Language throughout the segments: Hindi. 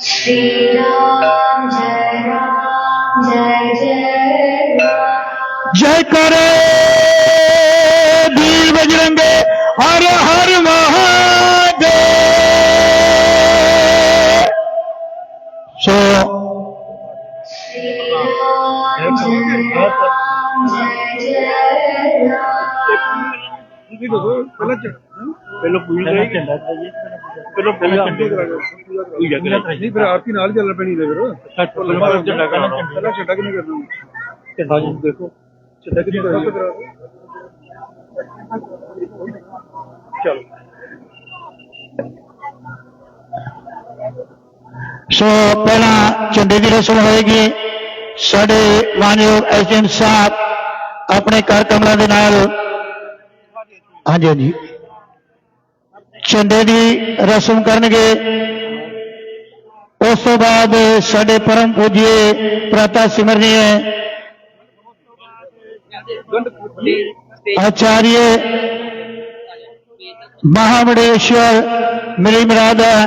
श्री राम जय जय राम। जय करे वीर बजरंगे हर हर महादेव। सो श्री राम जय जय राम। फिर आरती नाल चल पैनी झंडा किने करना देखो झंडा किने चलो। सो पहला झंडे की रस्म होएगी। साढ़े मानयोग एसडीएम साहब अपने कर कमलों के नाल हाँ जी हाँ जी झंडे की रस्म करनगे। उस तो बाद साढ़े परम पूजिए प्राता सिमरनीय आचार्य महामंडलेश्वर मेरी मुराद है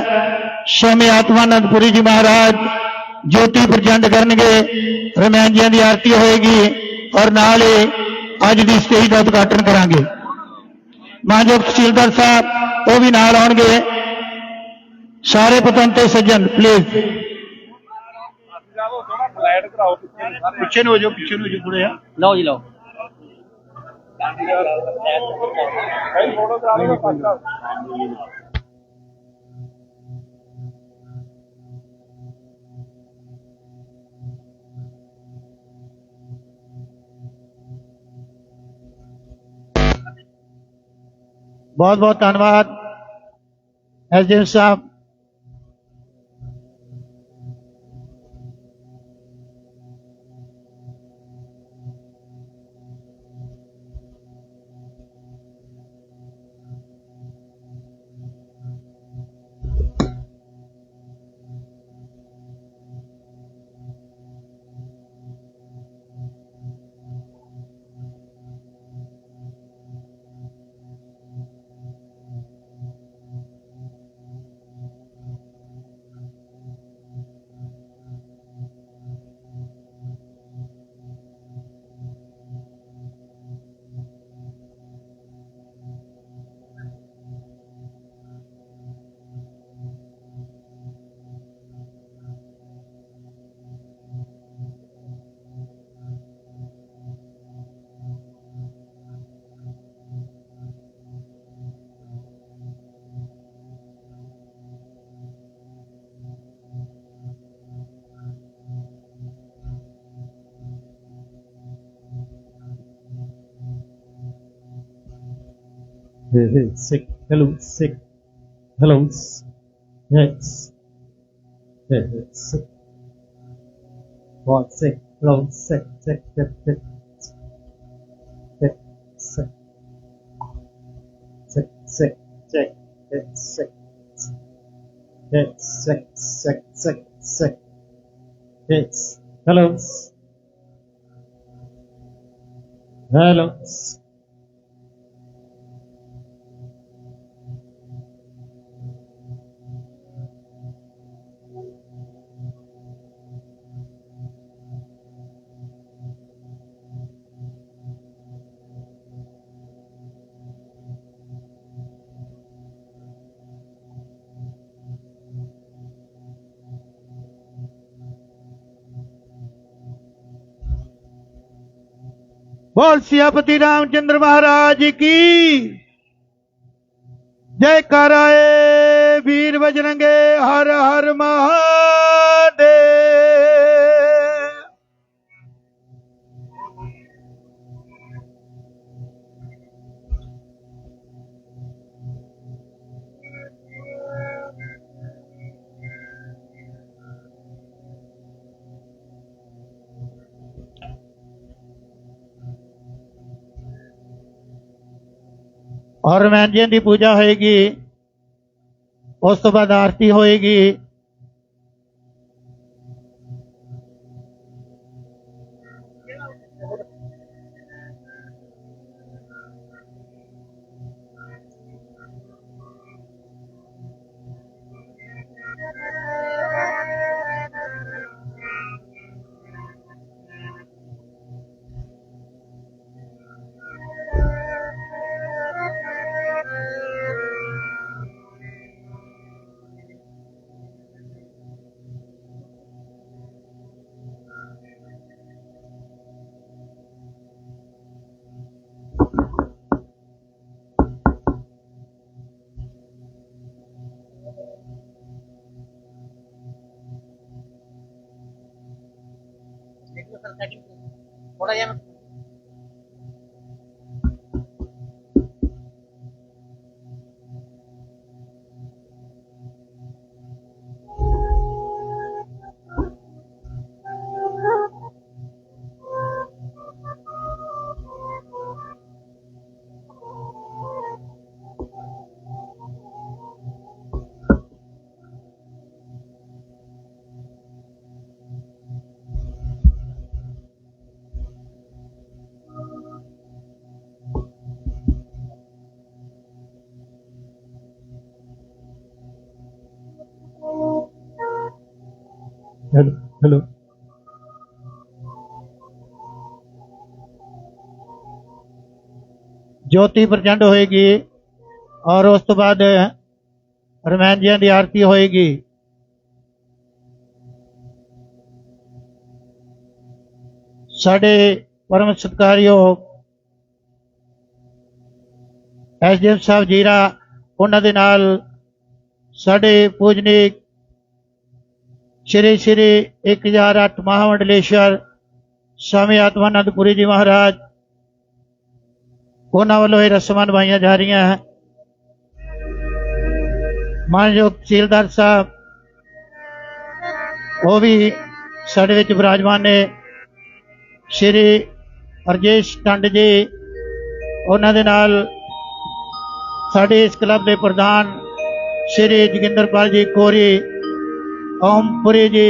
स्वामी आत्मानंदपुरी जी महाराज ज्योति प्रचंड करनगे। रमैन जी की आरती होएगी और नाल ही अज की स्टेज का उद्घाटन करांगे। मानयोग तहसीलदार साहब वो भी नाल आउणगे। सारे पतवंते सज्जन प्लीज पिछे हो जाओ थोड़े लो जी लो। बहुत बहुत धन्यवाद एसडीएम साहब। Sick. Hello, sick. Hello. Yes. Sick. What sick? Hello, sick. Sick. Sick. Sick. Sick. Sick. Sick. Sick. It's sick. It's sick. Sick. Sick. Sick. It's hello. Hello. बोल सियापति रामचंद्र महाराज की जय कराए वीर बजरंगे हर हर महादेव। और रमैन जी की पूजा होएगी। उस तो बाद आरती होएगी। Hello. Hello. ज्योति प्रचंड होएगी और उस तो बाद रमैन जी की आरती होएगी। साडे परम सत्कारयोग एसडीएम साहब जीरा उन्हां दे नाल साडे पूजनीक श्री श्री 1008 महामंडलेश्वर स्वामी आत्मानंदपुरी जी महाराज उन्हां वालों ये रस्मां निभाईयां जा रही हैं। मानयोग तहसीलदार साहब वो भी साडे विच विराजमान ने। श्री रजेश टंड जी उन्हां दे नाल साडे इस क्लब के प्रधान श्री जोगिंदरपाल जी कोरी, ओमपुरी जी,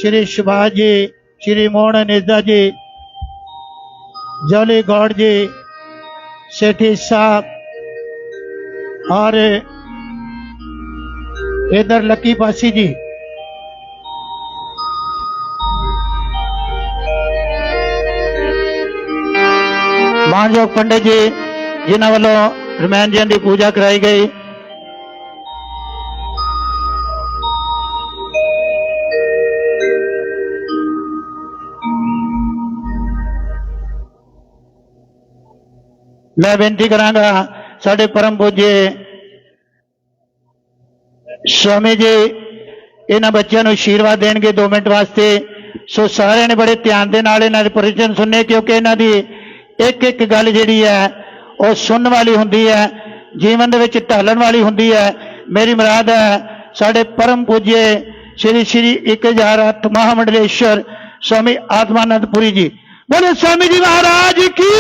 श्री सुभाष जी, श्री मोहन नेजा जी, जौली गौड़ जी, सेठी साहब और इधर लकी पासी जी। मानयोग पंडित जी जिन्हों वालों रमैन जी की पूजा कराई गई। मैं बेनती करांगा साडे परम पूज्य स्वामी जी इन्हां बच्चों को आशीर्वाद देंगे 2 मिनट वास्ते। सो सारे ने बड़े ध्यान के नाल इन्हां दे प्रवचन सुनने, क्योंकि इन्हां दी एक एक गल जिहड़ी है वह सुनने वाली हुंदी है, जीवन दे विच ढालण वाली हुंदी है। मेरी मुराद है साडे परम पूज्य श्री श्री 1008 महामंडलेश्वर स्वामी आत्मानंदपुरी जी। बोले स्वामी जी महाराज की,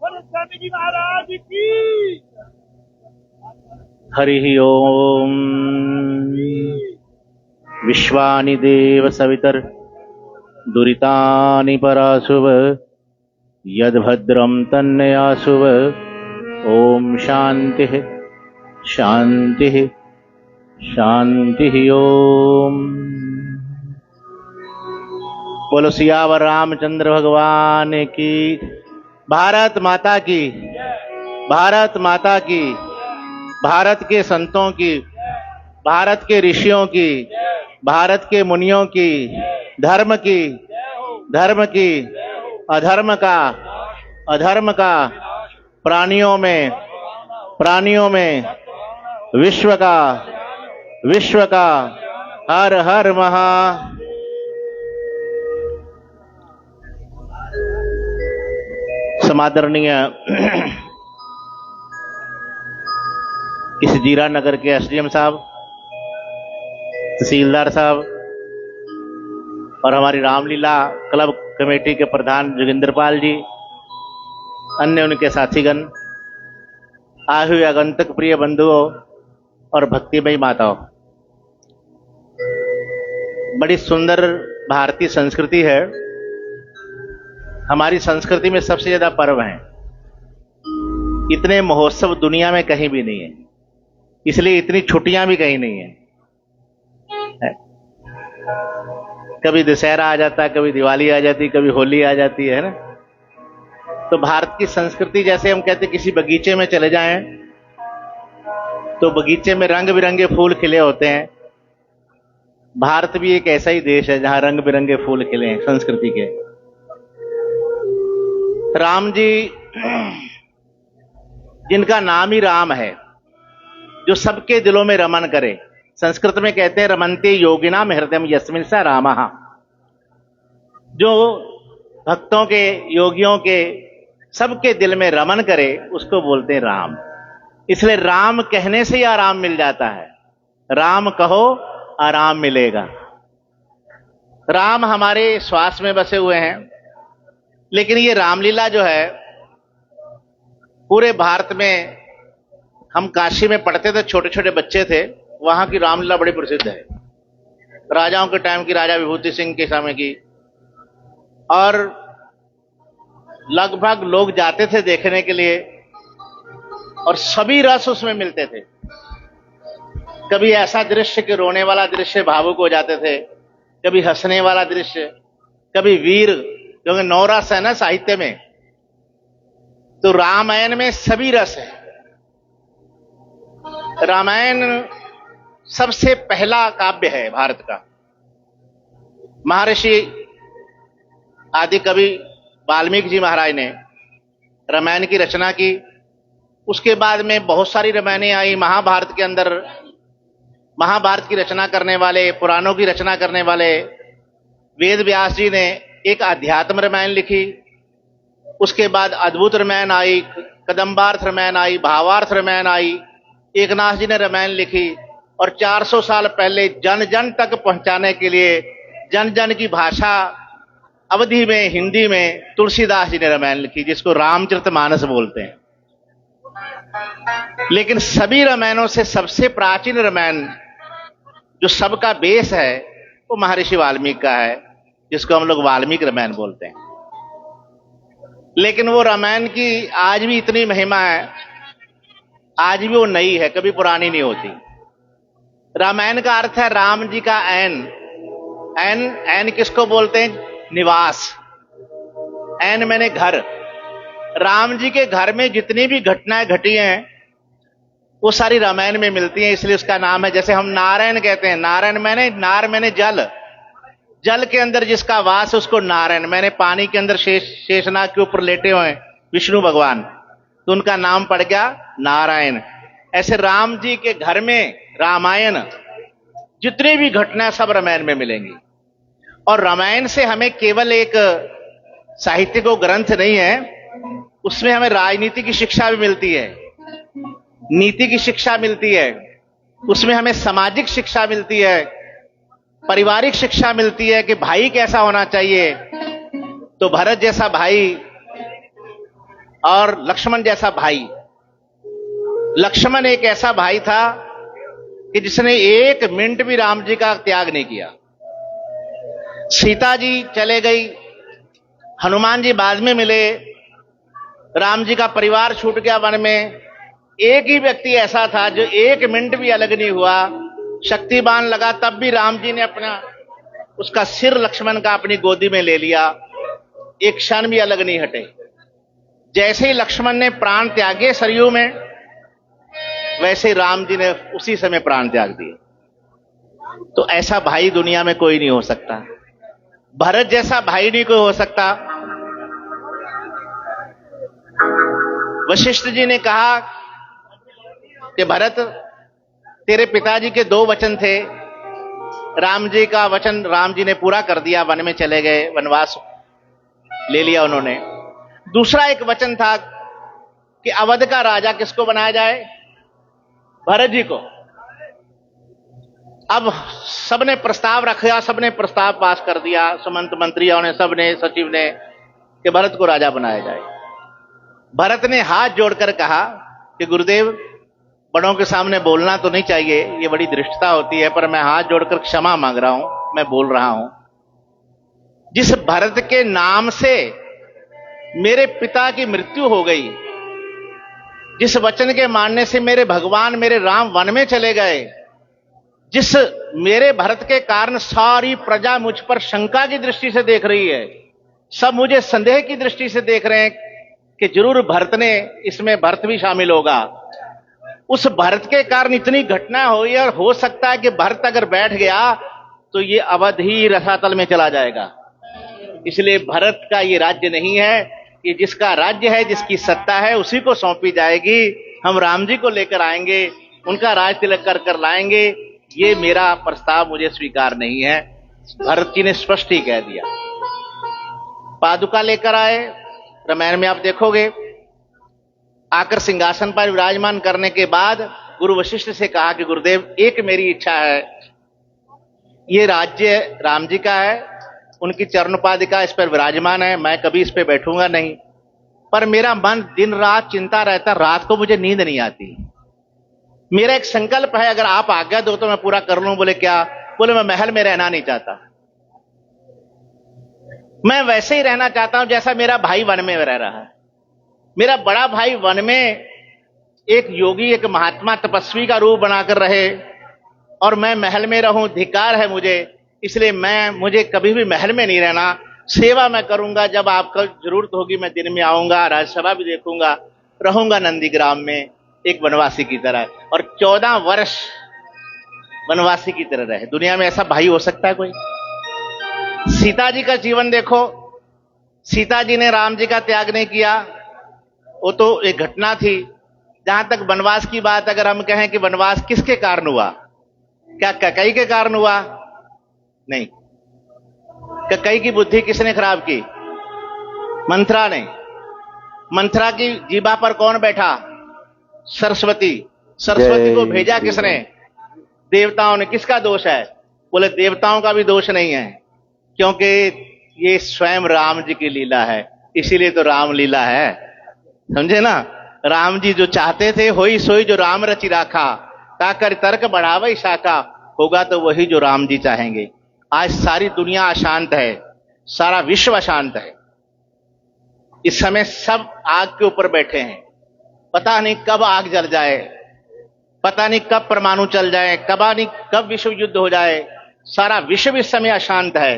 बोले स्वामी जी महाराज की। हरि ओम। विश्वानि देव सवितर दुरितानि पराशुव यद्भद्रं तन्नयासुव। ओम शांति शांति शांति। ओम। बोलो सियावर रामचंद्र भगवान की, भारत माता की, भारत माता की, भारत के संतों की, भारत के ऋषियों की, भारत के मुनियों की, धर्म की, धर्म की, अधर्म का, अधर्म का, प्राणियों में, प्राणियों में, विश्व का, विश्व का, हर हर महा। समादरणीय इस जीरा नगर के एसडीएम साहब, तहसीलदार साहब और हमारी रामलीला क्लब कमेटी के प्रधान जोगिंदरपाल जी, अन्य उनके साथीगण, आए हुए आगंतुक प्रिय बंधुओं और भक्तिमयी माताओं, बड़ी सुंदर भारतीय संस्कृति है। हमारी संस्कृति में सबसे ज्यादा पर्व हैं। इतने महोत्सव दुनिया में कहीं भी नहीं है, इसलिए इतनी छुट्टियां भी कहीं नहीं है। कभी दशहरा आ जाता है, कभी दिवाली आ जाती, कभी होली आ जाती है ना। तो भारत की संस्कृति, जैसे हम कहते किसी बगीचे में चले जाएं तो बगीचे में रंग बिरंगे फूल खिले होते हैं। भारत भी एक ऐसा ही देश है जहां रंग बिरंगे फूल खिले हैं संस्कृति के। राम जी, जिनका नाम ही राम है, जो सबके दिलों में रमन करे, संस्कृत में कहते हैं रमन्ते योगिनाम हृदयम यस्मिन् स रामः। जो भक्तों के, योगियों के, सबके दिल में रमन करे उसको बोलते हैं राम। इसलिए राम कहने से ही आराम मिल जाता है। राम कहो आराम मिलेगा। राम हमारे श्वास में बसे हुए हैं, लेकिन ये रामलीला जो है पूरे भारत में, हम काशी में पढ़ते थे, छोटे छोटे बच्चे थे, वहां की रामलीला बड़ी प्रसिद्ध है। राजाओं के टाइम की, राजा विभूति सिंह के समय की, और लगभग लोग जाते थे देखने के लिए, और सभी रस उसमें मिलते थे। कभी ऐसा दृश्य कि रोने वाला दृश्य भावुक हो जाते थे, कभी हंसने वाला दृश्य, कभी वीर, क्योंकि 9 रस है ना साहित्य में, तो रामायण में सभी रस है। रामायण सबसे पहला काव्य है भारत का। महर्षि आदि कवि वाल्मीकि जी महाराज ने रामायण की रचना की। उसके बाद में बहुत सारी रामायणें आई। महाभारत के अंदर, महाभारत की रचना करने वाले, पुराणों की रचना करने वाले वेद व्यास जी ने एक अध्यात्म रामायण लिखी। उसके बाद अद्भुत रामायण आई, कदम्बार्थ रामायण आई, भावार्थ रामायण आई, एकनाथ जी ने रामायण लिखी। और 400 साल पहले जन जन तक पहुंचाने के लिए, जन जन की भाषा अवधि में, हिंदी में, तुलसीदास जी ने रामायण लिखी, जिसको रामचरितमानस बोलते हैं। लेकिन सभी रामायणों से सबसे प्राचीन रामायण, जो सबका बेस है, वो महर्षि वाल्मीकि का है, जिसको हम लोग वाल्मीकि रामायण बोलते हैं। लेकिन वो रामायण की आज भी इतनी महिमा है, आज भी वो नई है, कभी पुरानी नहीं होती। रामायण का अर्थ है राम जी का ऐन। ऐन, ऐन किसको बोलते हैं? निवास। ऐन मैंने घर। राम जी के घर में जितनी भी घटनाएं घटी हैं वो सारी रामायण में मिलती हैं, इसलिए उसका नाम है। जैसे हम नारायण कहते हैं, नारायण मैंने, नार मैंने जल, जल के अंदर जिसका वास है उसको नारायण। मैंने पानी के अंदर शेषनाग के ऊपर लेटे हुए हैं विष्णु भगवान, तो उनका नाम पड़ गया नारायण। ऐसे राम जी के घर में रामायण, जितनी भी घटनाएं सब रामायण में मिलेंगी। और रामायण से हमें केवल एक साहित्यिक ग्रंथ नहीं है, उसमें हमें राजनीति की शिक्षा भी मिलती है, नीति की शिक्षा मिलती है, उसमें हमें सामाजिक शिक्षा मिलती है, पारिवारिक शिक्षा मिलती है कि भाई कैसा होना चाहिए। तो भरत जैसा भाई और लक्ष्मण जैसा भाई। लक्ष्मण एक ऐसा भाई था कि जिसने 1 मिनट भी राम जी का त्याग नहीं किया। सीता जी चले गई, हनुमान जी बाद में मिले, राम जी का परिवार छूट गया वन में। एक ही व्यक्ति ऐसा था जो 1 मिनट भी अलग नहीं हुआ। शक्तिबाण लगा तब भी राम जी ने अपना, उसका सिर लक्ष्मण का अपनी गोदी में ले लिया, एक क्षण भी अलग नहीं हटे। जैसे ही लक्ष्मण ने प्राण त्यागे सरयू में, वैसे राम जी ने उसी समय प्राण त्याग दिए। तो ऐसा भाई दुनिया में कोई नहीं हो सकता। भरत जैसा भाई नहीं कोई हो सकता। वशिष्ठ जी ने कहा कि भरत, तेरे पिताजी के 2 वचन थे, राम जी का वचन राम जी ने पूरा कर दिया, वन में चले गए, वनवास ले लिया उन्होंने। दूसरा एक वचन था कि अवध का राजा किसको बनाया जाए? भरत जी को। अब सबने प्रस्ताव रखा, सबने प्रस्ताव पास कर दिया, सुमंत मंत्रियों ने, सबने, सचिव ने, कि भरत को राजा बनाया जाए। भरत ने हाथ जोड़कर कहा कि गुरुदेव, बड़ों के सामने बोलना तो नहीं चाहिए, ये बड़ी धृष्टता होती है, पर मैं हाथ जोड़कर क्षमा मांग रहा हूं, मैं बोल रहा हूं। जिस भरत के नाम से मेरे पिता की मृत्यु हो गई, जिस वचन के मानने से मेरे भगवान, मेरे राम वन में चले गए, जिस मेरे भरत के कारण सारी प्रजा मुझ पर शंका की दृष्टि से देख रही है, सब मुझे संदेह की दृष्टि से देख रहे हैं कि जरूर भरत ने, इसमें भरत भी शामिल होगा। उस भरत के कारण इतनी घटना हुई, और हो सकता है कि भरत अगर बैठ गया तो ये अवध ही रसातल में चला जाएगा। इसलिए भरत का ये राज्य नहीं है, ये जिसका राज्य है, जिसकी सत्ता है, उसी को सौंपी जाएगी। हम राम जी को लेकर आएंगे, उनका राज तिलक कर कर लाएंगे। ये मेरा प्रस्ताव मुझे स्वीकार नहीं है। भरत जी ने स्पष्ट ही कह दिया। पादुका लेकर आए, रामायण में आप देखोगे, आकर सिंहासन पर विराजमान करने के बाद गुरु वशिष्ठ से कहा कि गुरुदेव, एक मेरी इच्छा है, ये राज्य राम जी का है, उनकी चरणोपादिका इस पर विराजमान है, मैं कभी इस पर बैठूंगा नहीं, पर मेरा मन दिन रात चिंता रहता, रात को मुझे नींद नहीं आती। मेरा एक संकल्प है, अगर आप आज्ञा दो तो मैं पूरा कर लूं। बोले क्या? बोले मैं महल में रहना नहीं चाहता, मैं वैसे ही रहना चाहता हूं जैसा मेरा भाई वन में रह रहा है। मेरा बड़ा भाई वन में एक योगी, एक महात्मा, तपस्वी का रूप बनाकर रहे और मैं महल में रहूं, धिक्कार है मुझे। इसलिए मुझे कभी भी महल में नहीं रहना, सेवा मैं करूंगा, जब आपको जरूरत होगी मैं दिन में आऊंगा, राज्यसभा भी देखूंगा, रहूंगा नंदीग्राम में एक वनवासी की तरह, और 14 वर्ष वनवासी की तरह रहे। दुनिया में ऐसा भाई हो सकता है कोई? सीता जी का जीवन देखो, सीता जी ने राम जी का त्याग नहीं किया, वो तो एक घटना थी। जहां तक वनवास की बात, अगर हम कहें कि वनवास किसके कारण हुआ, क्या कैकेयी के कारण हुआ? नहीं। कैकेयी की बुद्धि किसने खराब की? मंथरा ने। मंथरा की जीभा पर कौन बैठा? सरस्वती। सरस्वती को भेजा किसने? देवताओं ने। किसका दोष है? बोले देवताओं का भी दोष नहीं है, क्योंकि ये स्वयं राम जी की लीला है, इसीलिए तो राम लीला है, समझे ना। राम जी जो चाहते थे, होई सोई जो राम रचि राखा, ताकर तर्क बढ़ावे शाखा, होगा तो वही जो राम जी चाहेंगे। आज सारी दुनिया अशांत है, सारा विश्व अशांत है। इस समय सब आग के ऊपर बैठे हैं, पता नहीं कब आग जल जाए, पता नहीं कब परमाणु चल जाए, कब विश्व युद्ध हो जाए। सारा विश्व इस समय अशांत है।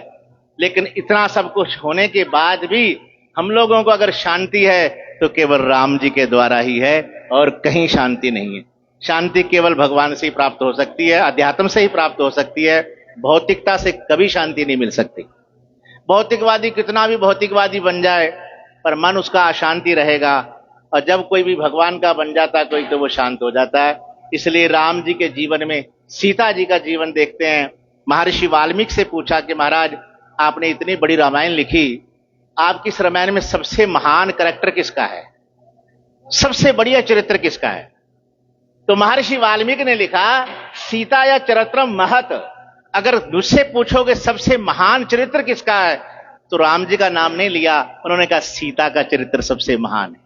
लेकिन इतना सब कुछ होने के बाद भी हम लोगों को अगर शांति है तो केवल राम जी के द्वारा ही है, और कहीं शांति नहीं है। शांति केवल भगवान से ही प्राप्त हो सकती है, अध्यात्म से ही प्राप्त हो सकती है। भौतिकता से कभी शांति नहीं मिल सकती। भौतिकवादी कितना भी भौतिकवादी बन जाए, पर मन उसका अशांति रहेगा, और जब कोई भी भगवान का बन जाता है कोई, तो वो शांत हो जाता है। इसलिए राम जी के जीवन में सीता जी का जीवन देखते हैं। महर्षि वाल्मीकि से पूछा कि महाराज, आपने इतनी बड़ी रामायण लिखी, आपकी इस रामायण में सबसे महान कैरेक्टर किसका है, सबसे बढ़िया चरित्र किसका है? तो महर्षि वाल्मीकि ने लिखा, सीता या चरित्रम महत। अगर मुझसे पूछोगे सबसे महान चरित्र किसका है, तो राम जी का नाम नहीं लिया, उन्होंने कहा सीता का चरित्र सबसे महान है।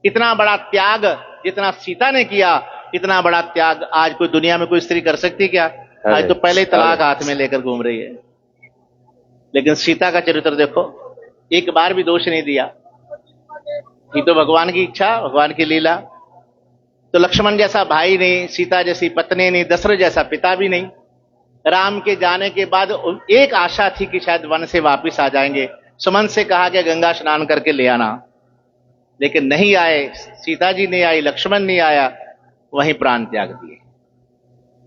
इतना बड़ा त्याग जितना सीता ने किया, इतना बड़ा त्याग आज कोई दुनिया में कोई स्त्री कर सकती क्या? आज तो पहले ही तलाक हाथ में लेकर घूम रही है। लेकिन सीता का चरित्र देखो, एक बार भी दोष नहीं दिया। ये तो भगवान की इच्छा, भगवान की लीला। तो लक्ष्मण जैसा भाई नहीं, सीता जैसी पत्नी नहीं, दशरथ जैसा पिता भी नहीं। राम के जाने के बाद एक आशा थी कि शायद वन से वापस आ जाएंगे। सुमंत से कहा कि गंगा स्नान करके ले आना, लेकिन नहीं आए। सीता जी नहीं आई, लक्ष्मण नहीं आया, वहीं प्राण त्याग दिए।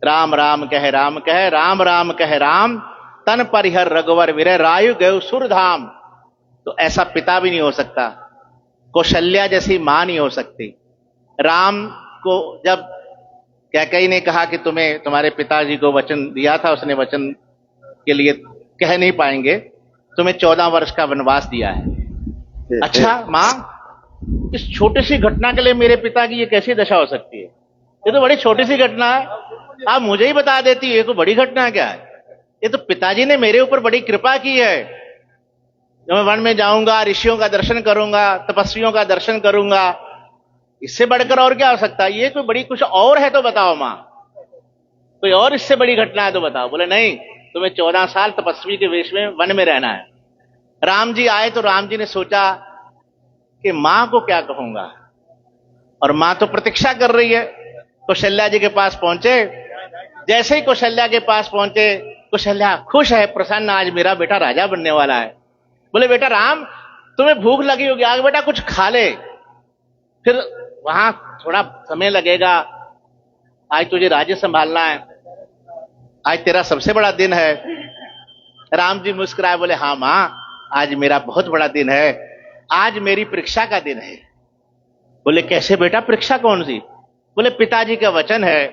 राम राम कह राम कह, राम राम कह राम, तन परिहर रघुवर विरह, रायु गयो सुरधाम। तो ऐसा पिता भी नहीं हो सकता, कौशल्या जैसी मां नहीं हो सकती। राम को जब कैकेयी ने कहा कि तुम्हें तुम्हारे पिताजी को वचन दिया था, उसने वचन के लिए कह नहीं पाएंगे, तुम्हें 14 वर्ष का वनवास दिया है। अच्छा मां, इस छोटी सी घटना के लिए मेरे पिता की ये कैसी दशा हो सकती है? ये तो बड़ी छोटी सी घटना है, आप मुझे ही बता देती, ये तो बड़ी घटना क्या है? ये तो पिताजी ने मेरे ऊपर बड़ी कृपा की है। जब मैं वन में जाऊंगा, ऋषियों का दर्शन करूंगा, तपस्वियों का दर्शन करूंगा, इससे बढ़कर और क्या हो सकता है? ये कोई बड़ी कुछ और है तो बताओ मां, कोई और इससे बड़ी घटना है तो बताओ। बोले नहीं, तुम्हें 14 साल तपस्वी के वेश में वन में रहना है। राम जी आए तो राम जी ने सोचा कि मां को क्या कहूंगा, और मां तो प्रतीक्षा कर रही है। कौशल्या जी के पास पहुंचे, जैसे ही कौशल्या के पास पहुंचे, कौशल्या खुश है, प्रसन्न, आज मेरा बेटा राजा बनने वाला है। बोले बेटा राम, तुम्हें भूख लगी होगी, आगे बेटा कुछ खा ले, फिर वहां थोड़ा समय लगेगा, आज तुझे राज्य संभालना है, आज तेरा सबसे बड़ा दिन है। राम जी मुस्कुराए, बोले हाँ मां, आज मेरा बहुत बड़ा दिन है, आज मेरी परीक्षा का दिन है। बोले कैसे बेटा, परीक्षा कौन सी? बोले पिताजी का वचन है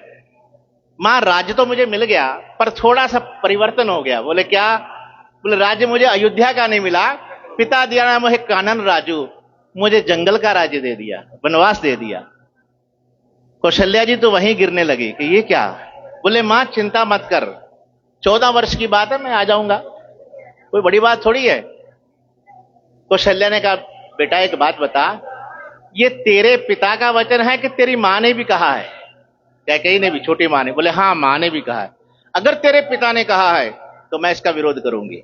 मां राज्य तो मुझे मिल गया पर थोड़ा सा परिवर्तन हो गया। बोले क्या? बोले राज्य मुझे अयोध्या का नहीं मिला, पिता दिया नाम है कानन राजू, मुझे जंगल का राज्य दे दिया, वनवास दे दिया। कौशल्या जी तो वहीं गिरने लगी कि ये क्या? बोले मां चिंता मत कर, 14 वर्ष की बात है, मैं आ जाऊंगा, कोई बड़ी बात थोड़ी है। कौशल्या ने कहा बेटा एक बात बता, ये तेरे पिता का वचन है कि तेरी मां ने भी कहा है? कैकेयी ने भी, छोटी मां ने। बोले हाँ मां ने भी कहा है। अगर तेरे पिता ने कहा है तो मैं इसका विरोध करूंगी,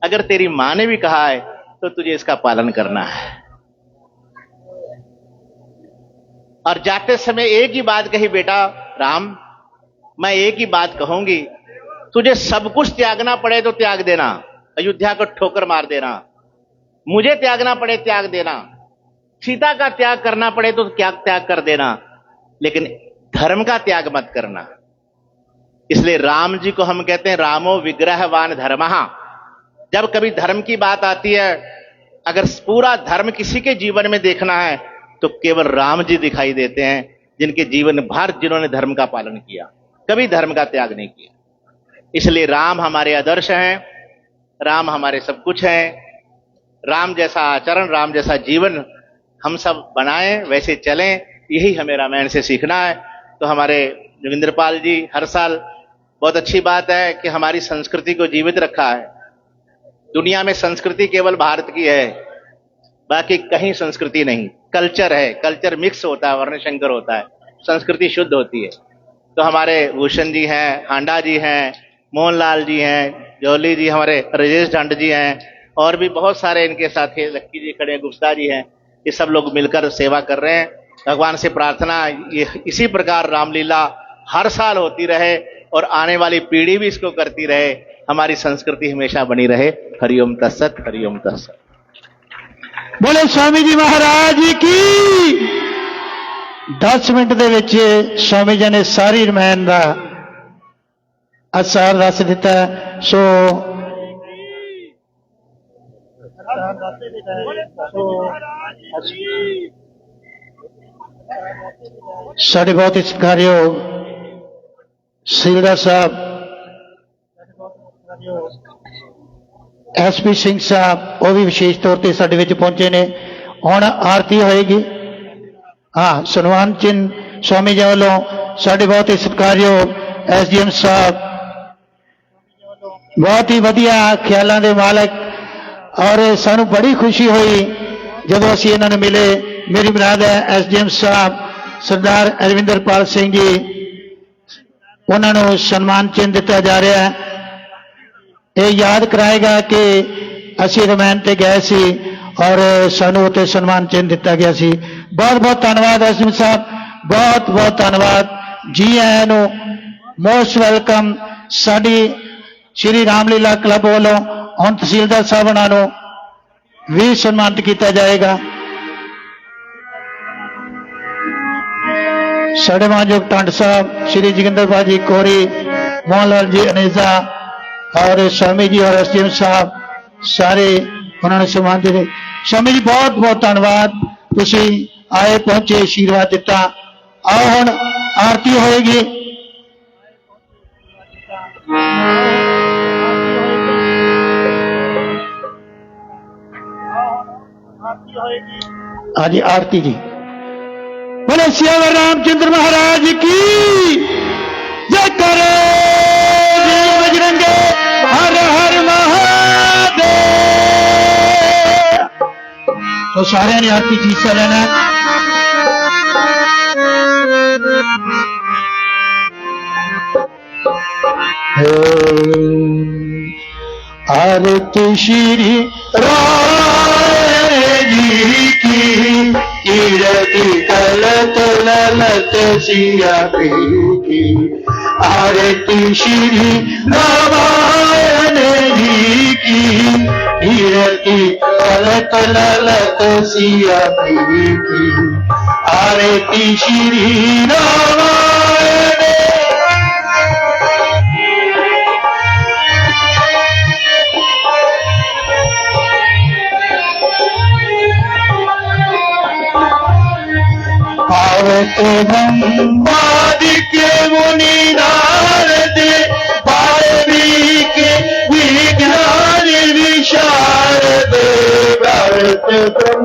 अगर तेरी मां ने भी कहा है तो तुझे इसका पालन करना है। और जाते समय एक ही बात कही, बेटा राम मैं एक ही बात कहूंगी, तुझे सब कुछ त्यागना पड़े तो त्याग देना, अयोध्या को ठोकर मार देना, मुझे त्यागना पड़े त्याग देना, सीता का त्याग करना पड़े तो क्या त्याग कर देना, लेकिन धर्म का त्याग मत करना। इसलिए राम जी को हम कहते हैं रामो विग्रहवान धर्मः। जब कभी धर्म की बात आती है, अगर पूरा धर्म किसी के जीवन में देखना है तो केवल राम जी दिखाई देते हैं, जिनके जीवन भर जिन्होंने धर्म का पालन किया, कभी धर्म का त्याग नहीं किया। इसलिए राम हमारे आदर्श हैं, राम हमारे सब कुछ हैं। राम जैसा आचरण, राम जैसा जीवन हम सब बनाएं, वैसे चलें, यही हमें रामायण से सीखना है। तो हमारे जोगिंद्रपाल जी हर साल, बहुत अच्छी बात है कि हमारी संस्कृति को जीवित रखा है। दुनिया में संस्कृति केवल भारत की है, बाकी कहीं संस्कृति नहीं। कल्चर है, कल्चर मिक्स होता है, वर्णशंकर होता है, संस्कृति शुद्ध होती है। तो हमारे भूषण जी हैं, हांडा जी हैं, मोहनलाल जी हैं, जौली जी, हमारे राजेश ढंड जी हैं, और भी बहुत सारे इनके साथी, लक्की जी खड़े हैं, गुप्ता जी हैं, ये सब लोग मिलकर सेवा कर रहे हैं। भगवान से प्रार्थना ये इसी प्रकार रामलीला हर साल होती रहे और आने वाली पीढ़ी भी इसको करती रहे, हमारी संस्कृति हमेशा बनी रहे। हरिओम तत्सत, हरिओम तत्सत। बोले स्वामी जी महाराज की। 10 मिनट ਦੇ ਵਿੱਚ स्वामी जी ने सारी रामायण ਦਾ ਅਸਾਰ ਦੱਸ ਦਿੱਤਾ। ਸੋ ਸਾਡੇ ਬਹੁਤ ਹੀ ਸਤਿਕਾਰਯੋਗ ਸੀਲਦਾਰ ਸਾਹਿਬ, ਐਸਪੀ ਸਿੰਘ ਸਾਹਿਬ, ਉਹ ਵੀ ਵਿਸ਼ੇਸ਼ ਤੌਰ ਤੇ ਸਾਡੇ ਵਿੱਚ ਪਹੁੰਚੇ ਨੇ। ਹੁਣ ਆਰਤੀ ਹੋਏਗੀ। ਹਾਂ, ਸਨਮਾਨ ਚਿੰਨ੍ਹ स्वामी जी ਵੱਲੋਂ ਸਾਡੇ ਬਹੁਤ ਹੀ ਸਤਿਕਾਰਯੋਗ ਐਸਡੀਐਮ ਸਾਹਿਬ, ਬਹੁਤ ਹੀ ਵਧੀਆ ਖਿਆਲਾਂ ਦੇ ਮਾਲਕ, ਔਰ ਸਾਨੂੰ ਬੜੀ ਖੁਸ਼ੀ ਹੋਈ ਜਦੋਂ ਅਸੀਂ ਇਹਨਾਂ ਨੂੰ ਮਿਲੇ। ਮੇਰੀ ਮੁਰਾਦ ਹੈ ਐਸਡੀਐਮ ਸਾਹਿਬ ਸਰਦਾਰ ਅਰਵਿੰਦਰਪਾਲ ਸਿੰਘ ਜੀ, ਉਹਨਾਂ ਨੂੰ ਸਨਮਾਨ ਚਿੰਨ੍ਹ ਦਿੱਤਾ ਜਾ ਰਿਹਾ ਹੈ। ਇਹ ਯਾਦ ਕਰਾਏਗਾ ਕਿ ਅਸੀਂ ਰਾਮਾਇਣ ਤੇ ਗਏ ਸੀ ਔਰ ਸਾਨੂੰ ਉੱਥੇ ਸਨਮਾਨ ਚਿੰਨ੍ਹ ਦਿੱਤਾ ਗਿਆ ਸੀ। ਬਹੁਤ ਬਹੁਤ ਧੰਨਵਾਦ ਐਸਡੀਐਮ ਸਾਹਿਬ, ਬਹੁਤ ਬਹੁਤ ਧੰਨਵਾਦ। ਜੀ ਆਇਆਂ ਨੂੰ, ਮੋਸਟ ਵੈਲਕਮ। ਸਾਡੀ ਸ਼੍ਰੀ ਰਾਮਲੀਲਾ ਕਲੱਬ ਵੱਲੋਂ ਹੁਣ ਤਹਿਸੀਲਦਾਰ ਸਾਹਿਬਾਨਾਂ ਨੂੰ ਵੀ ਸਨਮਾਨਿਤ ਕੀਤਾ ਜਾਏਗਾ। ਸਾਡੇ ਮਾਨਯੋਗ ਟੰਡ ਸਾਹਿਬ, श्री जोगिंदरपाल जी कोरी, मोहनलाल जी अनेजा और स्वामी जी और एसडीएम साहब सारे उन्होंने सम्मान दिते। स्वामी जी बहुत बहुत धन्यवाद, तुसीं आए पहुंचे, आशीर्वाद दिता। आओ हुण आरती होएगी। हाँ जी, आरती जी। बोले सियावर रामचंद्र महाराज की जय। करे जय बजरंगे, हर हर महादेव। तो सारे ने आरती की हिस्सा लेना। आरती श्री राय जी की, कीरति कलत ललत सिया की। आरती श्री रामायण जी की, कीरति कलत ललत सिया की। आरती श्री रामायण। पावत ब्रह्मादि के मुनि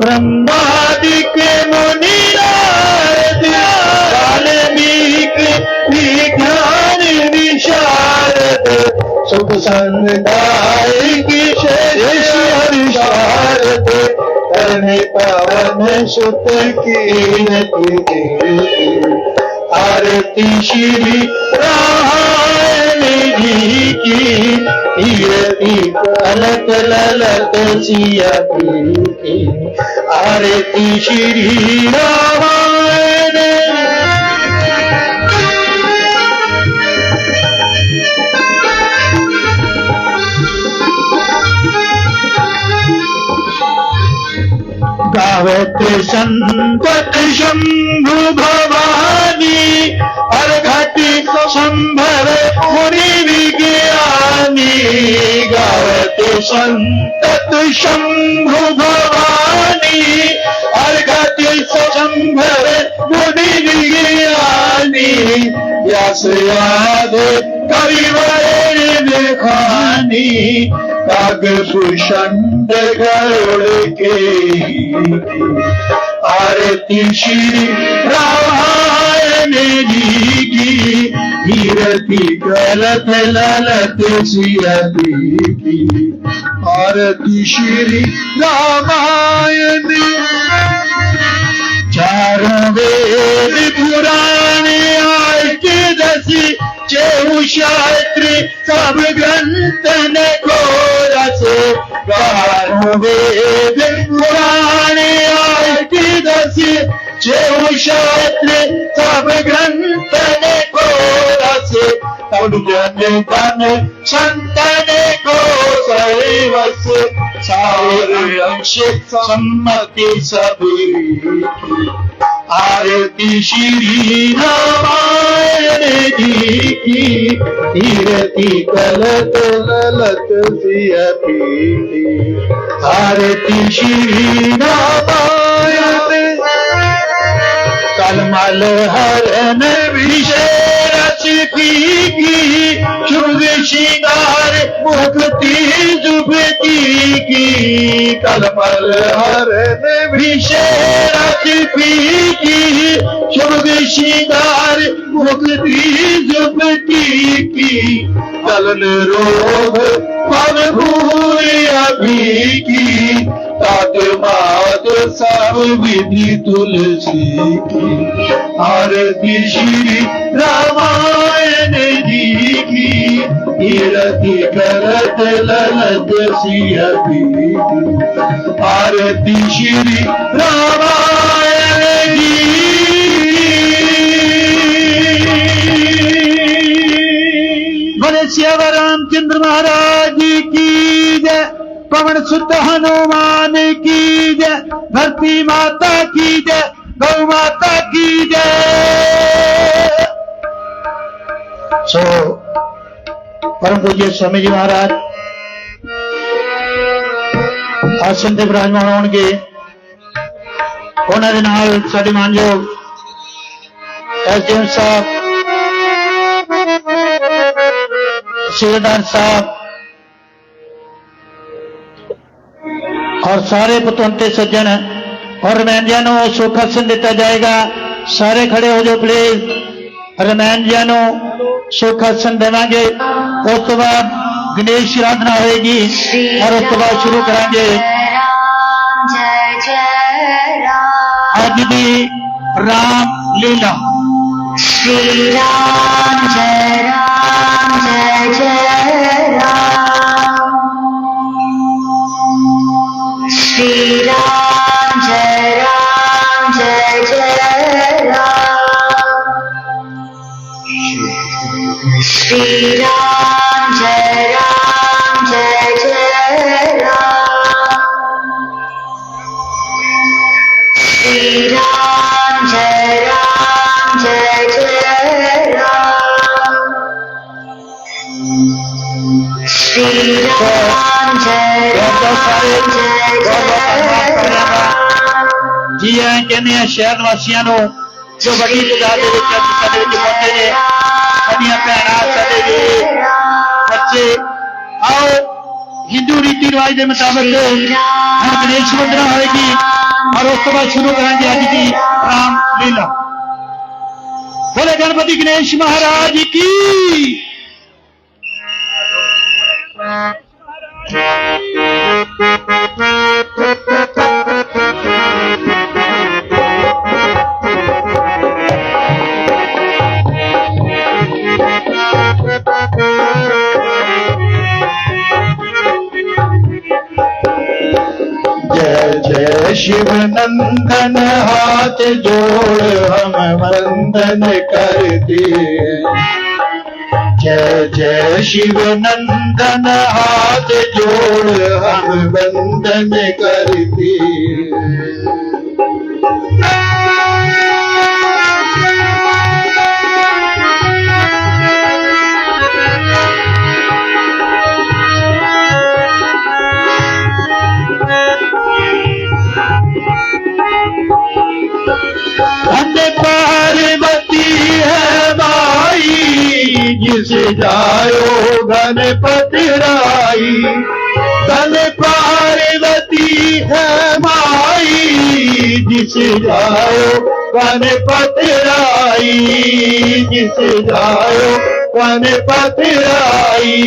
ब्रह्मादिक मुनि नारद वाल्मीकि विज्ञान विशारद सुख संदायक शेष हरि शारद करने पवन सुत कीरति आरती श्री रामायण जी की कीरति अलक ललक सिया की आरती श्री रामायण गावत संतत शंभु भवानी अर्घटी संभव मुनि विज्ञानी गावत संतत शंभु भवानी अर्घटी संभव मुनि विज्ञानी व्यास याद कविवर खानी कागभूषण गरुड़ के आरती श्री रामायण जी की कीरति गलत ललत सियती की आरती श्री रामायण चारों वेद पुराण आठ दसी चेहु शास्त्र सब ग्रंथ ने घोरा से चारों वेद पुराण आठ दसी चेहु शास्त्र सब ग्रंथ ने घोरा से तब जन तन संतन को सर्वस सार अंश सम्मति सभी आरती श्री रामायण जी की कीरति कलत ललत सियती आरती श्री रामायण कलमल हरण विशेष की शुभ श्रृंगार मुक्ति जुबती की कलमल हरण विशेष की शुभ श्रृंगार मुक्ति जुबती की कलन रोग पन भूल अभी की तात मात सब विधि तुलसी की आरती श्री रामायण जी की कीरति करत ललत सियती आरती श्री रामायण जी बोले श्याम रामचंद्र महाराज की जय पवन सुत हनुमान की जय धरती माता की जय गौ माता की जय सो परम पूज्य स्वामी जी महाराज आसन ते विराजमान होणगे उन्हां दे नाल साडे मानयोग एसडीएम साहब सूबेदार साहब और सारे पतवंते सज्जन और रमैन नो सुख आसन दिता जाएगा। सारे खड़े हो जाओ प्लीज। रमैन नो सुख आसन देवांगे, उस तो बाद गणेश आराधना होगी और उस तो बाद शुरू करांगे अज दी राम लीला। श्री राम जय राम जय जय राम। श्री राम जय राम जय जय राम। श्री राम जय राम जय जय राम। श्री राम जय राम जय जय राम। श्री राम जय राम जय जय राम। जी आए कहने शहर वासियों को जो बड़ी तादाद पहुंचे ने साडियां भैणां साडे वीर बच्चे आओ हिंदू रीति रिवाज के मुताबिक हम गणेश वंदना होगी और उस तो बाद शुरू करेंगे अज की रामलीला। बोले गणपति गणेश महाराज की। जय जय शिव नंदन हाथ जोड़ हम वंदन करते। जय जय शिव नंदन हाथ जोड़ हम वंदन करते। पार्वती है माई जिस जायो गणपति राई। धन पार्वती है माई जिस जायो गणपति राई। जिस जायो गणपति राई।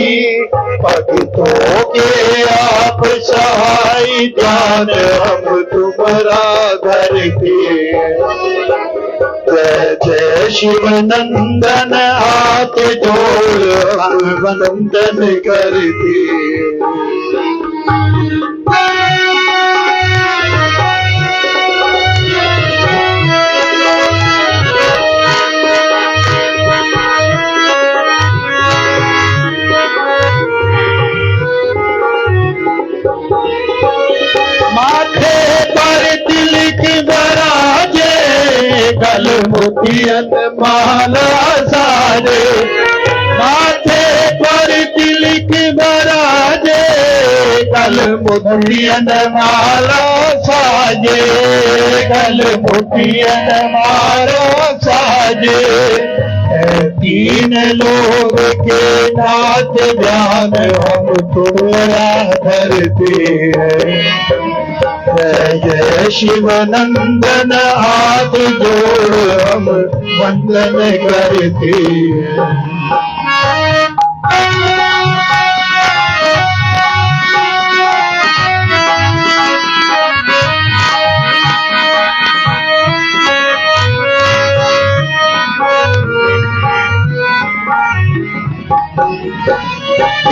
भक्तों के आप सहाय जान हम तुम्हारा धरते। जय जय शिव नंदन हाथ जोड़ हम वंदन करते। माथे पर तिलक बराजे गल मोतियन माला साजे। माथे पर तिलक बराजे गल मोतियन माला साजे। गल मोतियन माला साजे। तीन लोग के नाथ ध्यान हम तुम्हारा धरते हैं। जय जय शिव नंदन हाथ जोड़ हम वंदन करते हैं।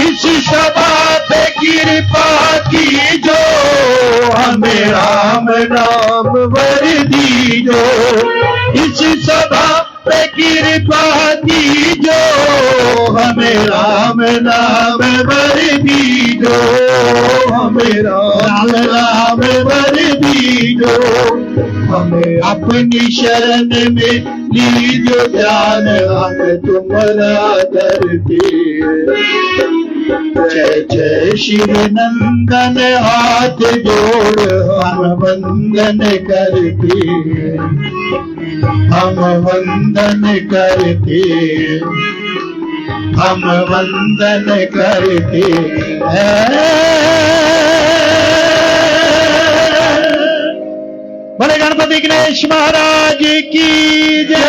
इस सभा पे कृपा की जो हमें राम नाम वर दीजो। इस सभा पे कृपा की जो हमें राम नाम वर दीजो। हमें राम नाम वर दीजो। हमें अपनी शरण में लीजो ध्यान हम तुम्हारा धरते। जय जय शिव नंदन हाथ जोड़ हम वंदन करते। हम वंदन करते। हम वंदन करते हैं। बोले गणपति गणेश महाराज की जय।